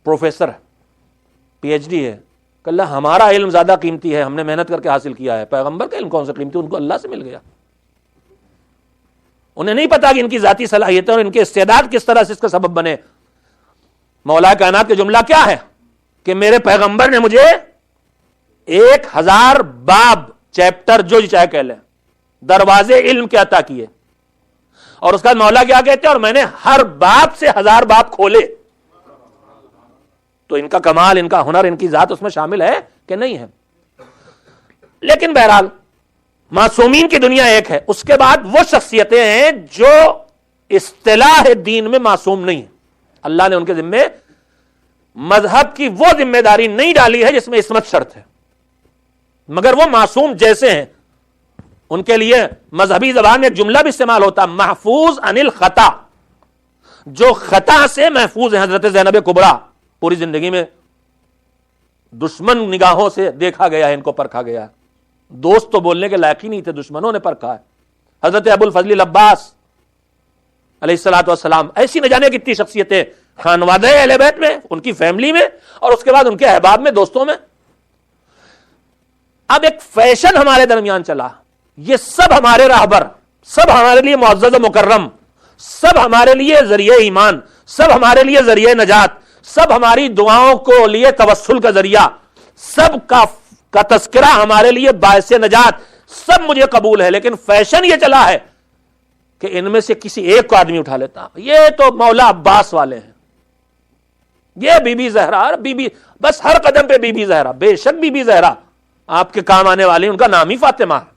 پروفیسر ہے, پی ایچ ڈی ہے, کہ اللہ ہمارا علم زیادہ قیمتی ہے, ہم نے محنت کر کے حاصل کیا ہے. پیغمبر کا علم کون سا قیمتی, ان کو اللہ سے مل گیا. انہیں نہیں پتا کہ ان کی ذاتی صلاحیتیں اور ان کے استعداد کس طرح سے اس کا سبب بنے. مولا کائنات کا جملہ کیا ہے کہ میرے پیغمبر نے مجھے 1000 باب, چیپٹر جو چاہے کہہ لیں, دروازے علم کے عطا کیے. اور اس کا مولا کیا کہتے ہیں, اور میں نے ہر باب سے 1000 باب کھولے. تو ان کا کمال, ان کا ہنر, ان کی ذات اس میں شامل ہے کہ نہیں ہے. لیکن بہرحال معصومین کی دنیا ایک ہے. اس کے بعد وہ شخصیتیں ہیں جو اصطلاح دین میں معصوم نہیں ہیں. اللہ نے ان کے ذمے مذہب کی وہ ذمہ داری نہیں ڈالی ہے جس میں عصمت شرط ہے, مگر وہ معصوم جیسے ہیں. ان کے لیے مذہبی زبان میں ایک جملہ بھی استعمال ہوتا، محفوظ عن الخطا، جو خطا سے محفوظ ہیں. حضرت زینب کبریٰ پوری زندگی میں دشمن نگاہوں سے دیکھا گیا ہے، ان کو پرکھا گیا ہے. دوست تو بولنے کے لائق ہی نہیں تھے، دشمنوں نے پرکھا ہے. حضرت ابو الفضل العباس علیہ الصلوۃ والسلام، ایسی نہ جانے کتنی شخصیتیں خانوادہ اہل بیت میں، ان کی فیملی میں، اور اس کے بعد ان کے احباب میں، دوستوں میں. اب ایک فیشن ہمارے درمیان چلا، یہ سب ہمارے راہبر، سب ہمارے لیے معزز و مکرم، سب ہمارے لیے ذریعہ ایمان، سب ہمارے لیے ذریعہ نجات، سب ہماری دعاؤں کو لیے توسل کا ذریعہ، سب کا تذکرہ ہمارے لیے باعث نجات، سب مجھے قبول ہے. لیکن فیشن یہ چلا ہے کہ ان میں سے کسی ایک کو آدمی اٹھا لیتا، یہ تو مولا عباس والے ہیں، یہ بی بی زہرا، بی بی، بس ہر قدم پہ بی بی زہرا. بے شک بی بی زہرا آپ کے کام آنے والی، ان کا نام ہی فاطمہ ہے.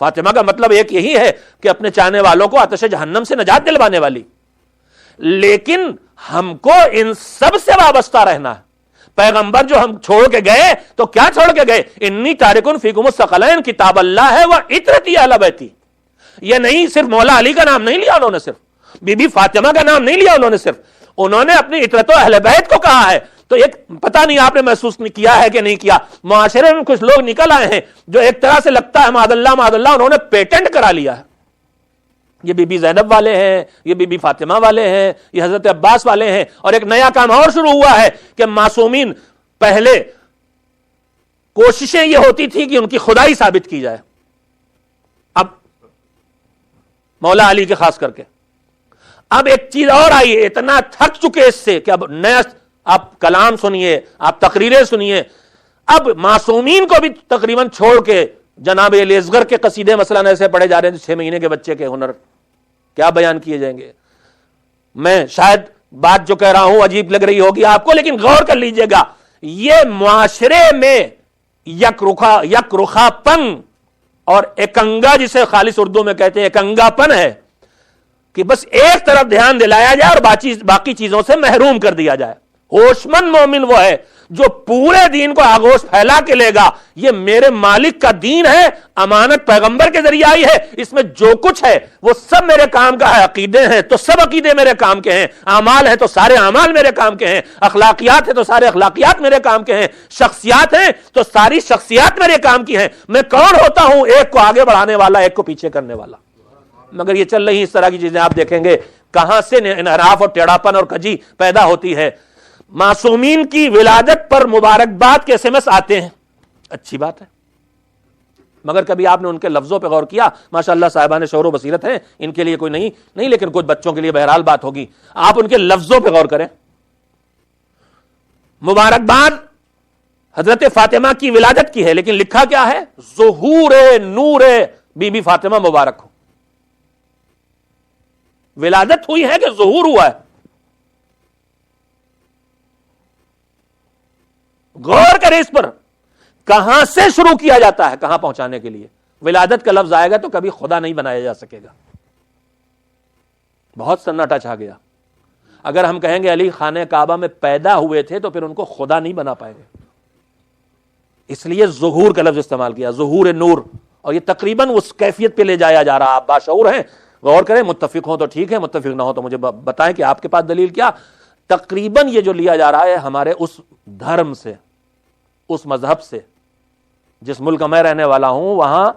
فاطمہ کا مطلب ایک یہی ہے کہ اپنے چاہنے والوں کو آتش جہنم سے نجات دلوانے والی. لیکن ہم کو ان سب سے وابستہ رہنا ہے. پیغمبر جو ہم چھوڑ کے گئے تو کیا چھوڑ کے گئے؟ انی تارکن فیکم الثقلین، کتاب اللہ ہے وہ عترتی اہل بیتی. یہ نہیں صرف مولا علی کا نام نہیں لیا انہوں نے، صرف بی بی فاطمہ کا نام نہیں لیا انہوں نے، صرف انہوں نے اپنی عترت و اہل بیت کو کہا ہے. تو ایک پتہ نہیں آپ نے محسوس کیا ہے کہ نہیں کیا، معاشرے میں کچھ لوگ نکل آئے ہیں جو ایک طرح سے لگتا ہے معاذ اللہ انہوں نے پیٹنٹ کرا لیا ہے. یہ بی بی زینب والے ہیں، یہ بی بی فاطمہ والے ہیں، یہ حضرت عباس والے ہیں. اور ایک نیا کام اور شروع ہوا ہے کہ معصومین، پہلے کوششیں یہ ہوتی تھی کہ ان کی خدائی ثابت کی جائے، اب مولا علی کے خاص کر کے اب ایک چیز اور آئی ہے، اتنا تھک چکے اس سے کہ اب نیا، آپ کلام سنیے، آپ تقریریں سنیے. اب معصومین کو بھی تقریباً چھوڑ کے جناب علی اصغر کے قصیدے مثلاً ایسے پڑھے جا رہے ہیں، 6 مہینے کے بچے کے ہنر کیا بیان کیے جائیں گے. میں شاید بات جو کہہ رہا ہوں عجیب لگ رہی ہوگی آپ کو، لیکن غور کر لیجئے گا، یہ معاشرے میں یک رخا پن اور اکنگا، جسے خالص اردو میں کہتے ہیں اکنگا پن ہے، کہ بس ایک طرف دھیان دلایا جائے اور باقی چیزوں سے محروم کر دیا جائے. ہوشمند مومن وہ ہے جو پورے دین کو آگوش پھیلا کے لے گا، یہ میرے مالک کا دین ہے، امانت پیغمبر کے ذریعے آئی ہے، اس میں جو کچھ ہے وہ سب میرے کام کا ہے. عقیدے ہیں تو سب عقیدے میرے کام کے ہیں، اعمال ہیں تو سارے اعمال میرے کام کے ہیں، اخلاقیات ہیں تو سارے اخلاقیات میرے کام کے ہیں، شخصیات ہیں تو ساری شخصیات میرے کام کی ہیں. میں کون ہوتا ہوں؟ ایک کو آگے بڑھانے والا، ایک کو پیچھے کرنے والا. مگر یہ چل رہی اس طرح کی چیزیں آپ دیکھیں گے کہاں سے انحراف اور ٹیڑھاپن اور کجی پیدا ہوتی ہے. معصومین کی ولادت پر مبارکباد کے SMS آتے ہیں، اچھی بات ہے، مگر کبھی آپ نے ان کے لفظوں پہ غور کیا؟ ماشاءاللہ صاحبان شعور و بصیرت ہیں، ان کے لیے کوئی نہیں، لیکن کچھ بچوں کے لیے بہرحال بات ہوگی. آپ ان کے لفظوں پہ غور کریں. مبارکباد حضرت فاطمہ کی ولادت کی ہے، لیکن لکھا کیا ہے؟ ظہور نور بی بی فاطمہ مبارک ہو. ولادت ہوئی ہے کہ ظہور ہوا ہے؟ غور کریں اس پر، کہاں سے شروع کیا جاتا ہے کہاں پہنچانے کے لیے. ولادت کا لفظ آئے گا تو کبھی خدا نہیں بنایا جا سکے گا. بہت سناٹا چھا گیا. اگر ہم کہیں گے علی خانہ کعبہ میں پیدا ہوئے تھے تو پھر ان کو خدا نہیں بنا پائیں گے، اس لیے ظہور کا لفظ استعمال کیا، ظہور نور. اور یہ تقریباً اس کیفیت پہ لے جایا جا رہا. آپ باشعور ہیں، غور کریں، متفق ہوں تو ٹھیک ہے، متفق نہ ہو تو مجھے بتائیں کہ آپ کے پاس دلیل کیا. تقریباً یہ جو لیا جا رہا ہے ہمارے اس دھرم سے، اس مذہب سے. جس ملک میں رہنے والا ہوں وہاں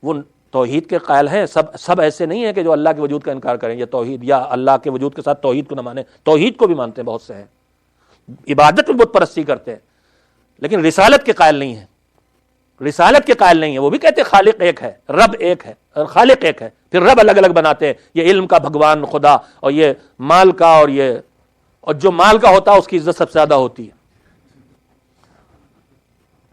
وہ توحید کے قائل ہیں. سب ایسے نہیں ہیں کہ جو اللہ کے وجود کا انکار کریں، یہ توحید یا اللہ کے وجود کے ساتھ توحید کو نہ مانیں. توحید کو بھی مانتے ہیں، بہت سے ہیں، عبادت میں بت پرستی کرتے ہیں، لیکن رسالت کے قائل نہیں ہیں. رسالت کے قائل نہیں ہیں. وہ بھی کہتے ہیں خالق ایک ہے، رب ایک ہے، اور خالق ایک ہے، پھر رب الگ الگ بناتے ہیں. یہ علم کا بھگوان خدا، اور یہ مال کا، اور جو مال کا ہوتا ہے اس کی عزت سب سے زیادہ ہوتی ہے،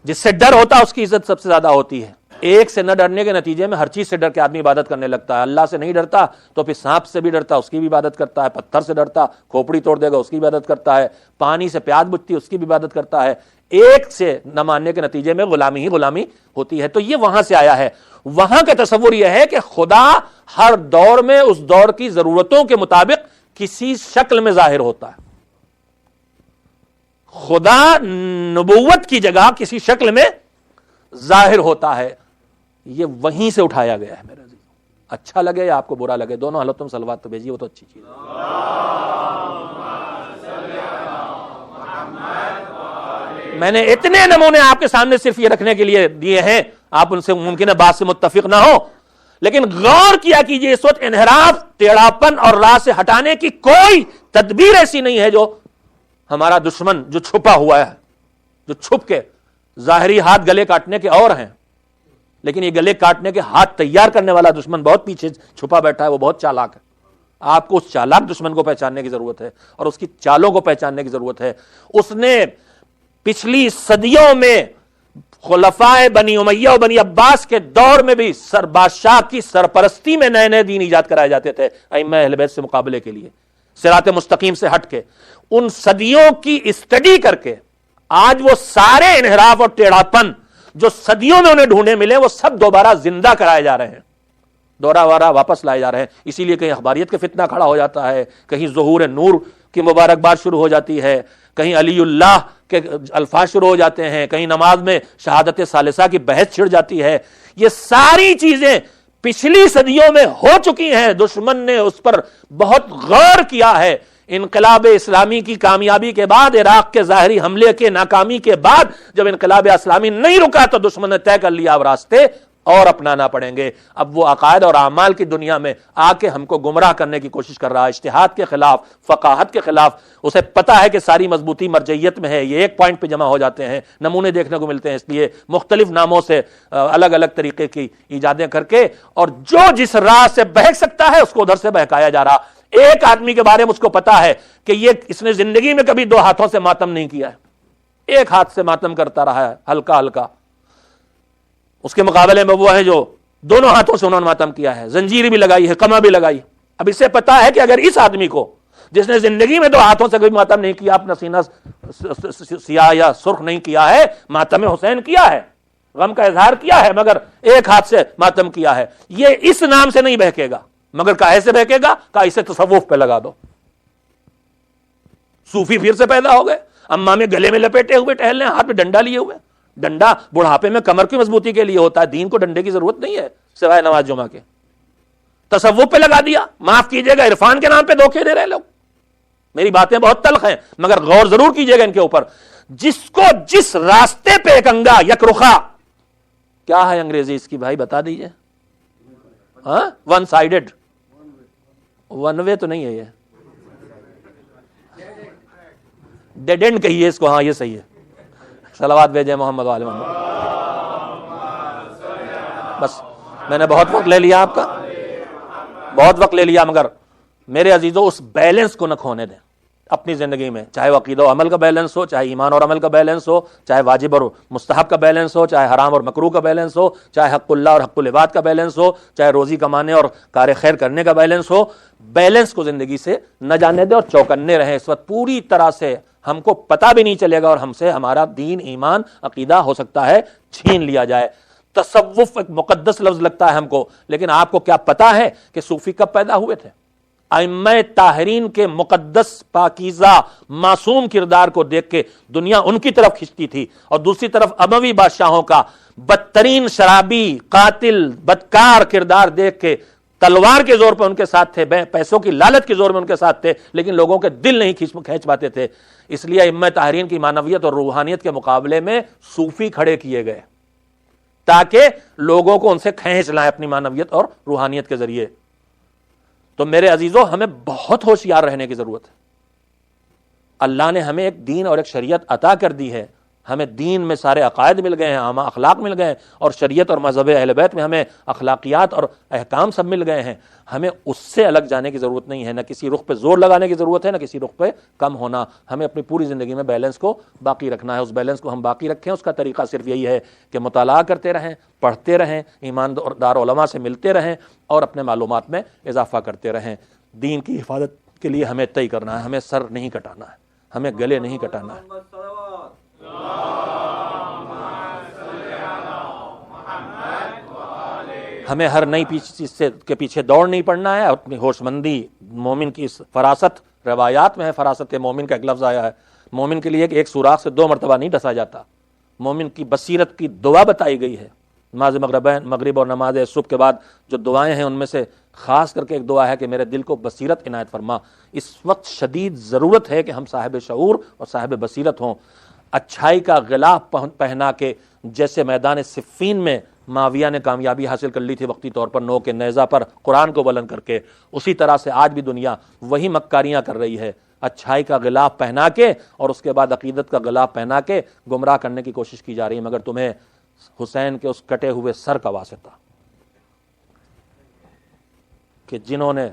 جس سے ڈر ہوتا ہے اس کی عزت سب سے زیادہ ہوتی ہے. ایک سے نہ ڈرنے کے نتیجے میں ہر چیز سے ڈر کے آدمی عبادت کرنے لگتا ہے. اللہ سے نہیں ڈرتا تو پھر سانپ سے بھی ڈرتا، اس کی بھی عبادت کرتا ہے. پتھر سے ڈرتا، کھوپڑی توڑ دے گا، اس کی بھی عبادت کرتا ہے. پانی سے پیاس بجھتی، اس کی بھی عبادت کرتا ہے. ایک سے نہ ماننے کے نتیجے میں غلامی ہی غلامی ہوتی ہے. تو یہ وہاں سے آیا ہے. وہاں کا تصور یہ ہے کہ خدا ہر دور میں اس دور کی ضرورتوں کے مطابق کسی شکل میں ظاہر ہوتا ہے. خدا نبوت کی جگہ کسی شکل میں ظاہر ہوتا ہے. یہ وہیں سے اٹھایا گیا ہے میرے عزیز. اچھا لگے یا آپ کو برا لگے، دونوں حالتوں میں صلوات تو بھیجیے، وہ تو اچھی چیز ہے. میں نے اتنے نمونے آپ کے سامنے صرف یہ رکھنے کے لیے دیے ہیں، آپ ان سے ممکن ہے بات سے متفق نہ ہو، لیکن غور کیا کیجئے اس وقت انحراف، ٹیڑھاپن اور راہ سے ہٹانے کی کوئی تدبیر ایسی نہیں ہے جو ہمارا دشمن جو چھپا ہوا ہے، جو چھپ کے ظاہری ہاتھ گلے کاٹنے کے اور ہیں، لیکن یہ گلے کاٹنے کے ہاتھ تیار کرنے والا دشمن بہت پیچھے چھپا بیٹھا ہے، وہ بہت چالاک ہے. آپ کو اس چالاک دشمن کو پہچاننے کی ضرورت ہے اور اس کی چالوں کو پہچاننے کی ضرورت ہے. اس نے پچھلی صدیوں میں خلفائے بنی امیہ و بنی عباس کے دور میں بھی بادشاہ کی سرپرستی میں نئے نئے دین ایجاد کرائے جاتے تھے ائمہ اہل بیت سے مقابلے کے لیے، صراط مستقیم سے ہٹ کے. ان صدیوں کی اسٹڈی کر کے آج وہ سارے انحراف اور ٹیڑھاپن جو صدیوں میں انہیں ڈھونڈے ملے وہ سب دوبارہ زندہ کرائے جا رہے ہیں، دورہ وارہ واپس لائے جا رہے ہیں. اسی لیے کہیں اخباریت کا فتنہ کھڑا ہو جاتا ہے، کہیں ظہور نور کی مبارکباد شروع ہو جاتی ہے، کہیں علی اللہ کے الفاظ شروع ہو جاتے ہیں، کہیں نماز میں شہادت ثالثہ کی بحث چھڑ جاتی ہے. یہ ساری چیزیں پچھلی صدیوں میں ہو چکی ہیں، دشمن نے اس پر بہت غور کیا ہے. انقلاب اسلامی کی کامیابی کے بعد، عراق کے ظاہری حملے کے ناکامی کے بعد جب انقلاب اسلامی نہیں رکا تو دشمن نے طے کر لیا اب راستے اور اپنانا پڑیں گے. اب وہ عقائد اور اعمال کی دنیا میں آ کے ہم کو گمراہ کرنے کی کوشش کر رہا ہے، اجتہاد کے خلاف، فقاہت کے خلاف. اسے پتا ہے کہ ساری مضبوطی مرجعیت میں ہے، یہ ایک پوائنٹ پہ جمع ہو جاتے ہیں، نمونے دیکھنے کو ملتے ہیں، اس لیے مختلف ناموں سے الگ الگ طریقے کی ایجادیں کر کے، اور جو جس راہ سے بہک سکتا ہے اس کو ادھر سے بہکایا جا رہا. ایک آدمی کے بارے میں اس کو پتا ہے کہ اس نے زندگی میں کبھی دو ہاتھوں سے ماتم نہیں کیا ہے، ایک ہاتھ سے ماتم کرتا رہا ہے ہلکا ہلکا. اس کے مقابلے میں وہ ہے جو دونوں ہاتھوں سے انہوں نے ماتم کیا ہے، زنجیر بھی لگائی ہے، کمر بھی لگائی. اب اسے پتا ہے کہ اگر اس آدمی کو جس نے زندگی میں دو ہاتھوں سے کبھی ماتم نہیں کیا، اپنا سینہ سیاہ یا سرخ نہیں کیا ہے، ماتم حسین کیا ہے، غم کا اظہار کیا ہے، مگر ایک ہاتھ سے ماتم کیا ہے، یہ اس نام سے نہیں بہکے گا. مگر کاہے سے بہکے گا؟ کہ اسے تصوف پہ لگا دو. صوفی پھر سے پیدا ہو گئے، اماں میں گلے میں لپیٹے ہوئے ٹہل رہے ہیں، ہاتھ میں ڈنڈا لیے ہوئے. ڈنڈا بڑھاپے میں کمر کی مضبوطی کے لیے ہوتا ہے، دین کو ڈنڈے کی ضرورت نہیں ہے سوائے نماز جمعہ کے. تصوف پہ لگا دیا، معاف کیجئے گا عرفان کے نام پہ دھوکے دے رہے لوگ. میری باتیں بہت تلخ ہیں مگر غور ضرور کیجئے گا ان کے اوپر. جس کو جس راستے پہ ایک انگا یک رخا، کیا ہے انگریزی اس کی بھائی بتا دیجئے؟ ہاں، ون سائیڈڈ، ون وے تو نہیں ہے، یہ ڈیڈ اینڈ کہیے اس کو. ہاں یہ صحیح ہے. صلوات بھیجیں محمد وآل محمد. بس میں نے بہت وقت لے لیا آپ کا، بہت وقت لے لیا، مگر میرے عزیزو اس بیلنس کو نہ کھونے دیں اپنی زندگی میں. چاہے وہ عقیدہ و عمل کا بیلنس ہو، چاہے ایمان اور عمل کا بیلنس ہو، چاہے واجب اور مستحب کا بیلنس ہو، چاہے حرام اور مکروہ کا بیلنس ہو، چاہے حق اللہ اور حق العباد کا بیلنس ہو، چاہے روزی کمانے اور کار خیر کرنے کا بیلنس ہو. بیلنس کو زندگی سے نہ جانے دیں اور چوکنے رہیں. اس وقت پوری طرح سے ہم کو پتہ بھی نہیں چلے گا اور ہم سے ہمارا دین، ایمان، عقیدہ ہو سکتا ہے چھین لیا جائے. تصوف ایک مقدس لفظ لگتا ہے ہم کو، لیکن آپ کو کیا پتا ہے کہ صوفی کب پیدا ہوئے تھے؟ ائمہ طاہرین کے مقدس، پاکیزہ، معصوم کردار کو دیکھ کے دنیا ان کی طرف کھنچتی تھی، اور دوسری طرف اموی بادشاہوں کا بدترین شرابی، قاتل، بدکار کردار دیکھ کے تلوار کے زور پہ ان کے ساتھ تھے، پیسوں کی لالچ کے زور میں ان کے ساتھ تھے، لیکن لوگوں کے دل نہیں کھینچ پاتے تھے. اس لیے ائمہ طاہرین کی معنویت اور روحانیت کے مقابلے میں صوفی کھڑے کیے گئے تاکہ لوگوں کو ان سے کھینچ لائیں اپنی معنویت اور روحانیت کے ذریعے. تو میرے عزیزو ہمیں بہت ہوشیار رہنے کی ضرورت ہے. اللہ نے ہمیں ایک دین اور ایک شریعت عطا کر دی ہے. ہمیں دین میں سارے عقائد مل گئے ہیں، عامہ اخلاق مل گئے ہیں، اور شریعت اور مذہب اہل بیت میں ہمیں اخلاقیات اور احکام سب مل گئے ہیں. ہمیں اس سے الگ جانے کی ضرورت نہیں ہے، نہ کسی رخ پہ زور لگانے کی ضرورت ہے، نہ کسی رخ پہ کم ہونا. ہمیں اپنی پوری زندگی میں بیلنس کو باقی رکھنا ہے. اس بیلنس کو ہم باقی رکھیں، اس کا طریقہ صرف یہی ہے کہ مطالعہ کرتے رہیں، پڑھتے رہیں، ایماندار علماء سے ملتے رہیں اور اپنے معلومات میں اضافہ کرتے رہیں. دین کی حفاظت کے لیے ہمیں طے کرنا ہے، ہمیں سر نہیں کٹانا ہے، ہمیں گلے نہیں کٹانا ہے. ہمیں ہر نئی چیز کے پیچھے دوڑ نہیں پڑنا ہے. اپنی ہوش مندی، مومن کی فراست، روایات میں ہے فراست مومن کا ایک لفظ آیا ہے. مومن کے لیے ایک سوراخ سے 2 مرتبہ نہیں ڈسا جاتا. مومن کی بصیرت کی دعا بتائی گئی ہے، نماز مغرب اور نماز صبح کے بعد جو دعائیں ہیں ان میں سے خاص کر کے ایک دعا ہے کہ میرے دل کو بصیرت عنایت فرما۔ اس وقت شدید ضرورت ہے کہ ہم صاحب شعور اور صاحب بصیرت ہوں، اچھائی کا غلاف پہنا کے، جیسے میدان صفین میں معاویہ نے کامیابی حاصل کر لی تھی وقتی طور پر نو کے نیزہ پر قرآن کو بلند کر کے، اسی طرح سے آج بھی دنیا وہی مکاریاں کر رہی ہے، اچھائی کا غلاف پہنا کے اور اس کے بعد عقیدت کا غلاف پہنا کے گمراہ کرنے کی کوشش کی جا رہی ہے، مگر تمہیں حسین کے اس کٹے ہوئے سر کا واسطہ کہ جنہوں نے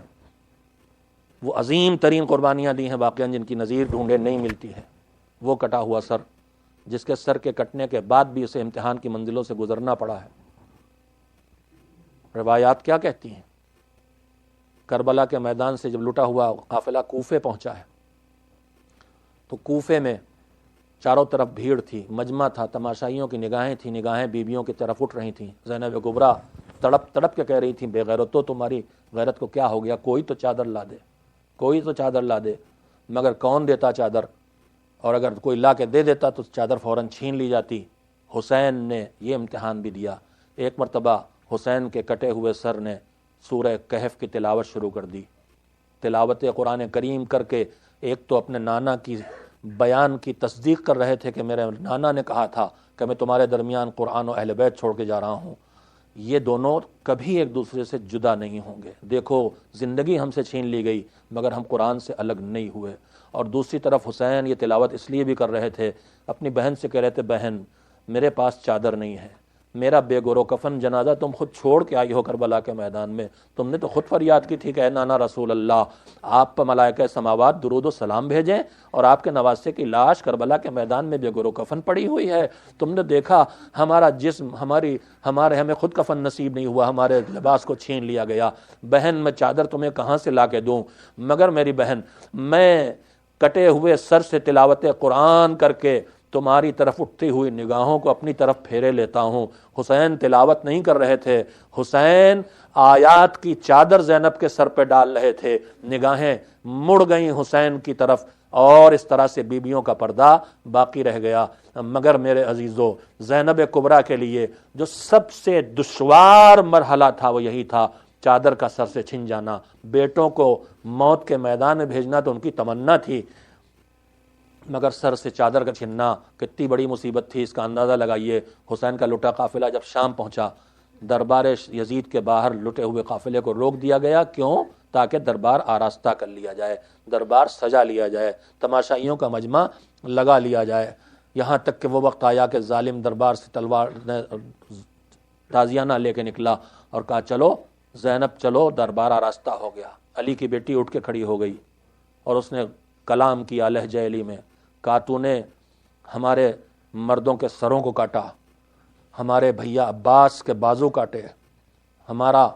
وہ عظیم ترین قربانیاں دی ہیں واقعاً جن کی نظیر ڈھونڈے نہیں ملتی ہے، وہ کٹا ہوا سر جس کے سر کے کٹنے کے بعد بھی اسے امتحان کی منزلوں سے گزرنا پڑا ہے۔ روایات کیا کہتی ہیں؟ کربلا کے میدان سے جب لٹا ہوا قافلہ کوفے پہنچا ہے تو کوفے میں چاروں طرف بھیڑ تھی، مجمع تھا، تماشائیوں کی نگاہیں تھیں، نگاہیں بیویوں کی طرف اٹھ رہی تھیں۔ زینب کبریٰ تڑپ تڑپ کے کہہ رہی تھیں، بے غیرتو تمہاری غیرت کو کیا ہو گیا، کوئی تو چادر لا دے، کوئی تو چادر لا دے، مگر کون دیتا چادر، اور اگر کوئی لا کے دے دیتا تو چادر فوراً چھین لی جاتی۔ حسین نے یہ امتحان بھی دیا۔ ایک مرتبہ حسین کے کٹے ہوئے سر نے سورہ کہف کی تلاوت شروع کر دی، تلاوت قرآن کریم کر کے ایک تو اپنے نانا کی بیان کی تصدیق کر رہے تھے کہ میرے نانا نے کہا تھا کہ میں تمہارے درمیان قرآن و اہل بیت چھوڑ کے جا رہا ہوں، یہ دونوں کبھی ایک دوسرے سے جدا نہیں ہوں گے، دیکھو زندگی ہم سے چھین لی گئی مگر ہم قرآن سے الگ نہیں ہوئے۔ اور دوسری طرف حسین یہ تلاوت اس لیے بھی کر رہے تھے، اپنی بہن سے کہہ رہے تھے، بہن میرے پاس چادر نہیں ہے، میرا بے گرو کفن جنازہ تم خود چھوڑ کے آئی ہو کربلا کے میدان میں، تم نے تو خود فریاد کی تھی کہ اے نانا رسول اللہ آپ پر ملائکہ سماوات درود و سلام بھیجیں، اور آپ کے نواسے کی لاش کربلا کے میدان میں بے گرو کفن پڑی ہوئی ہے، تم نے دیکھا ہمارا جسم ہمیں خود کفن نصیب نہیں ہوا، ہمارے لباس کو چھین لیا گیا، بہن میں چادر تمہیں کہاں سے لا کے دوں، مگر میری بہن میں کٹے ہوئے سر سے تلاوت قرآن کر کے تمہاری طرف اٹھتی ہوئی نگاہوں کو اپنی طرف پھیرے لیتا ہوں۔ حسین تلاوت نہیں کر رہے تھے، حسین آیات کی چادر زینب کے سر پہ ڈال رہے تھے، نگاہیں مڑ گئیں حسین کی طرف، اور اس طرح سے بیبیوں کا پردہ باقی رہ گیا۔ مگر میرے عزیزو، زینب کبریٰ کے لیے جو سب سے دشوار مرحلہ تھا وہ یہی تھا، چادر کا سر سے چھن جانا، بیٹوں کو موت کے میدان میں بھیجنا تو ان کی تمنا تھی، مگر سر سے چادر کا چھننا کتنی بڑی مصیبت تھی، اس کا اندازہ لگائیے۔ حسین کا لٹا قافلہ جب شام پہنچا، دربار یزید کے باہر لٹے ہوئے قافلے کو روک دیا گیا، کیوں؟ تاکہ دربار آراستہ کر لیا جائے، دربار سجا لیا جائے، تماشائیوں کا مجمع لگا لیا جائے، یہاں تک کہ وہ وقت آیا کہ ظالم دربار سے تلوار تازیانہ لے کے نکلا اور کہا چلو زینب چلو، دربار آراستہ ہو گیا۔ علی کی بیٹی اٹھ کے کھڑی ہو گئی اور اس نے کلام کیا لہجہ علی میں، کہا تو نے ہمارے مردوں کے سروں کو کاٹا، ہمارے بھیا عباس کے بازو کاٹے، ہمارا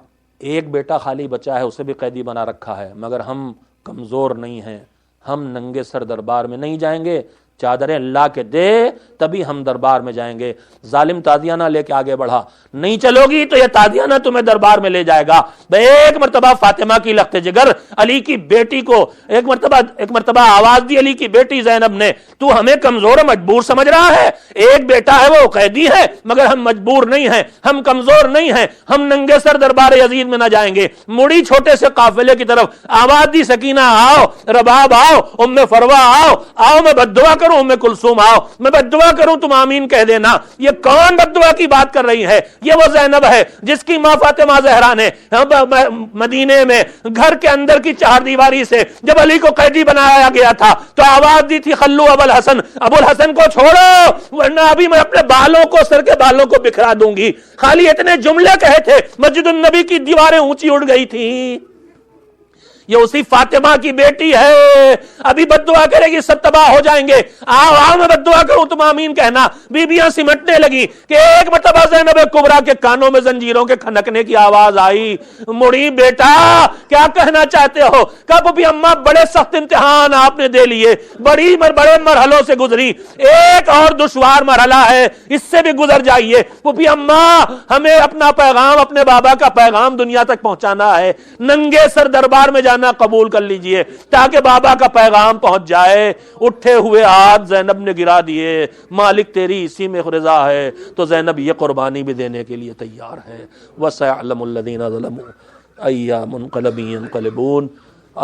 ایک بیٹا خالی بچا ہے اسے بھی قیدی بنا رکھا ہے، مگر ہم کمزور نہیں ہیں، ہم ننگے سر دربار میں نہیں جائیں گے، چادریں لا کے دے تبھی ہم دربار میں جائیں گے۔ ظالم تازیانہ لے کے آگے بڑھا، نہیں چلو گی تو یہ تازیانہ تمہیں دربار میں لے جائے گا۔ ایک مرتبہ فاطمہ کی لخت جگر علی کی بیٹی کو ایک مرتبہ آواز دی علی کی بیٹی زینب نے، تو ہمیں کمزور و مجبور سمجھ رہا ہے؟ ایک بیٹا ہے وہ قیدی ہے، مگر ہم مجبور نہیں ہیں، ہم کمزور نہیں ہیں، ہم ننگے سر دربار یزید میں نہ جائیں گے۔ مڑی چھوٹے سے قافلے کی طرف، آواز دی سکینہ آؤ، رباب آؤ، ام فروہ آؤ، میں بددعا کروں، ام کلثوم آؤ، میں بددعا کروں، تم آمین کہہ دینا۔ یہ کون بددعا کی بات کر رہی ہے؟ یہ وہ زینب ہے جس کی ماں فاطمہ زہرا نے مدینے میں گھر کے اندر کی چار دیواری سے جب علی کو قیدی بنایا گیا تھا تو آواز دی تھی خلو ابو الحسن، ابو الحسن کو چھوڑو ورنہ ابھی میں اپنے بالوں کو، سر کے بالوں کو بکھرا دوں گی۔ خالی اتنے جملے کہے تھے، مسجد النبی کی دیواریں اونچی اڑ گئی تھی۔ یہ اسی فاطمہ کی بیٹی ہے، ابھی بددعا کرے گی سب تباہ ہو جائیں گے، آؤ میں بددعا کروں تم آمین کہنا۔ بیبیاں سمٹنے لگی کہ ایک مرتبہ زینب کبریٰ کے کانوں میں زنجیروں کے کھنکنے کی آواز آئی، مڑی بیٹا کیا کہنا چاہتے ہو؟ کہا پھوپھی اماں بڑے سخت امتحان آپ نے دے لیے، بڑے مرحلوں سے گزری، ایک اور دشوار مرحلہ ہے، اس سے بھی گزر جائیے۔ پھوپھی اماں ہمیں اپنا پیغام، اپنے بابا کا پیغام دنیا تک پہنچانا ہے، ننگے سر دربار میں جانا قبول کر لیجئے تاکہ بابا کا پیغام پہنچ جائے۔ اٹھے ہوئے ہاتھ زینب نے گرا دیے، مالک تیری اسی میں رضا ہے تو زینب یہ قربانی بھی دینے کے لیے تیار ہے۔ وَسَيَعْلَمُ الَّذِينَ ظَلَمُوا أَيَّ مُنقَلَبٍ يَنقَلِبُونَ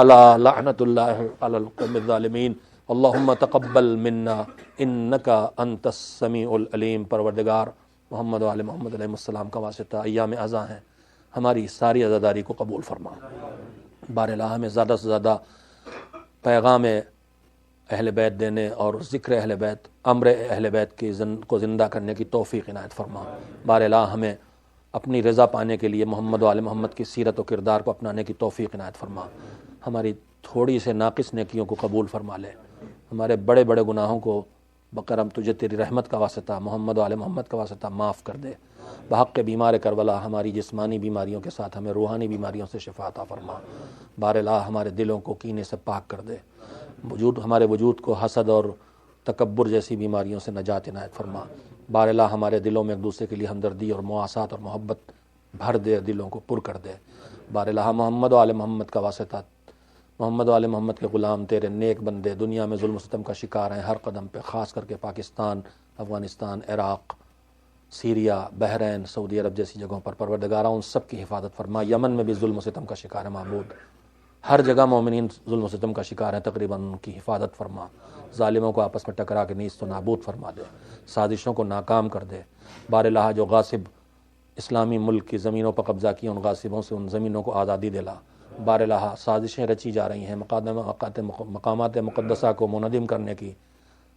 أَلَا لَعْنَةُ اللَّهِ عَلَى الْقَوْمِ الظَّالِمِينَ اللہم تقبل منا انکا انت السمیع العلیم۔ پروردگار محمد و آل محمد علیہ السلام کا واسطہ ایام ازاں ہیں، ہماری ساری عزاداری کو قبول فرما۔ بار الہ ہمیں زیادہ سے زیادہ پیغام اہل بیت دینے اور ذکر اہل بیت، امر اہل بیت کو زندہ کرنے کی توفیق عنایت فرما۔ بار الہ ہمیں اپنی رضا پانے کے لیے محمد و آل محمد کی سیرت و کردار کو اپنانے کی توفیق عنایت فرما۔ ہماری تھوڑی سے ناقص نیکیوں کو قبول فرما لے، ہمارے بڑے بڑے گناہوں کو بکرم تجھے تیری رحمت کا واسطہ محمد و آل محمد کا واسطہ معاف کر دے۔ بحق بیمار کربلا ہماری جسمانی بیماریوں کے ساتھ ہمیں روحانی بیماریوں سے شفا عطا فرما۔ بار الہ ہمارے دلوں کو کینے سے پاک کر دے، ہمارے وجود کو حسد اور تکبر جیسی بیماریوں سے نجات عنایت فرما۔ بار الہ ہمارے دلوں میں ایک دوسرے کے لیے ہمدردی اور مواسات اور محبت بھر دے، دلوں کو پر کر دے۔ بار الہ محمد و آل محمد کا واسطہ محمد و آل محمد کے غلام تیرے نیک بندے دنیا میں ظلم و ستم کا شکار ہیں ہر قدم پہ، خاص کر کے پاکستان، افغانستان، عراق، سیریا، بحرین، سعودی عرب جیسی جگہوں پر پروردگارہ ان سب کی حفاظت فرما۔ یمن میں بھی ظلم و ستم کا شکار ہے معبود، ہر جگہ مومنین ظلم و ستم کا شکار ہیں، تقریباً ان کی حفاظت فرما۔ ظالموں کو آپس میں ٹکرا کے نیست و نابود فرما دے، سازشوں کو ناکام کر دے۔ بار الہ جو غاصب اسلامی ملک کی زمینوں پر قبضہ کیے ان غاصبوں سے ان زمینوں کو آزادی دلا۔ بار الہ سازشیں رچی جا رہی ہیں، مقامات مقدسہ کو منہدم کرنے کی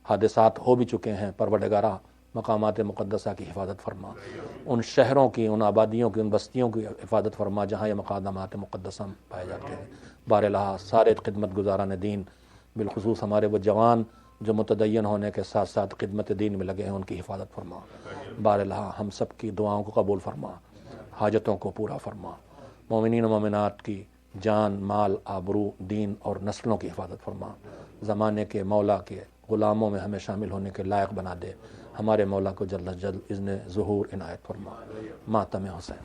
حادثات ہو بھی چکے ہیں۔ پروردگارہ مقامات مقدسہ کی حفاظت فرما، ان شہروں کی، ان آبادیوں کی، ان بستیوں کی حفاظت فرما جہاں یہ مقامات مقدسہ پائے جاتے ہیں۔ بار الہ سارے خدمت گزاران دین، بالخصوص ہمارے وہ جوان جو متدین ہونے کے ساتھ ساتھ خدمت دین میں لگے ہیں، ان کی حفاظت فرما۔ بار الہ ہم سب کی دعاؤں کو قبول فرما، حاجتوں کو پورا فرما۔ مومنین و مومنات کی جان، مال، آبرو، دین اور نسلوں کی حفاظت فرما۔ زمانے کے مولا کے غلاموں میں ہمیں شامل ہونے کے لائق بنا دے۔ ہمارے مولا کو جلد از جلد اذن ظہور عنایت فرما۔ ماتم حسین۔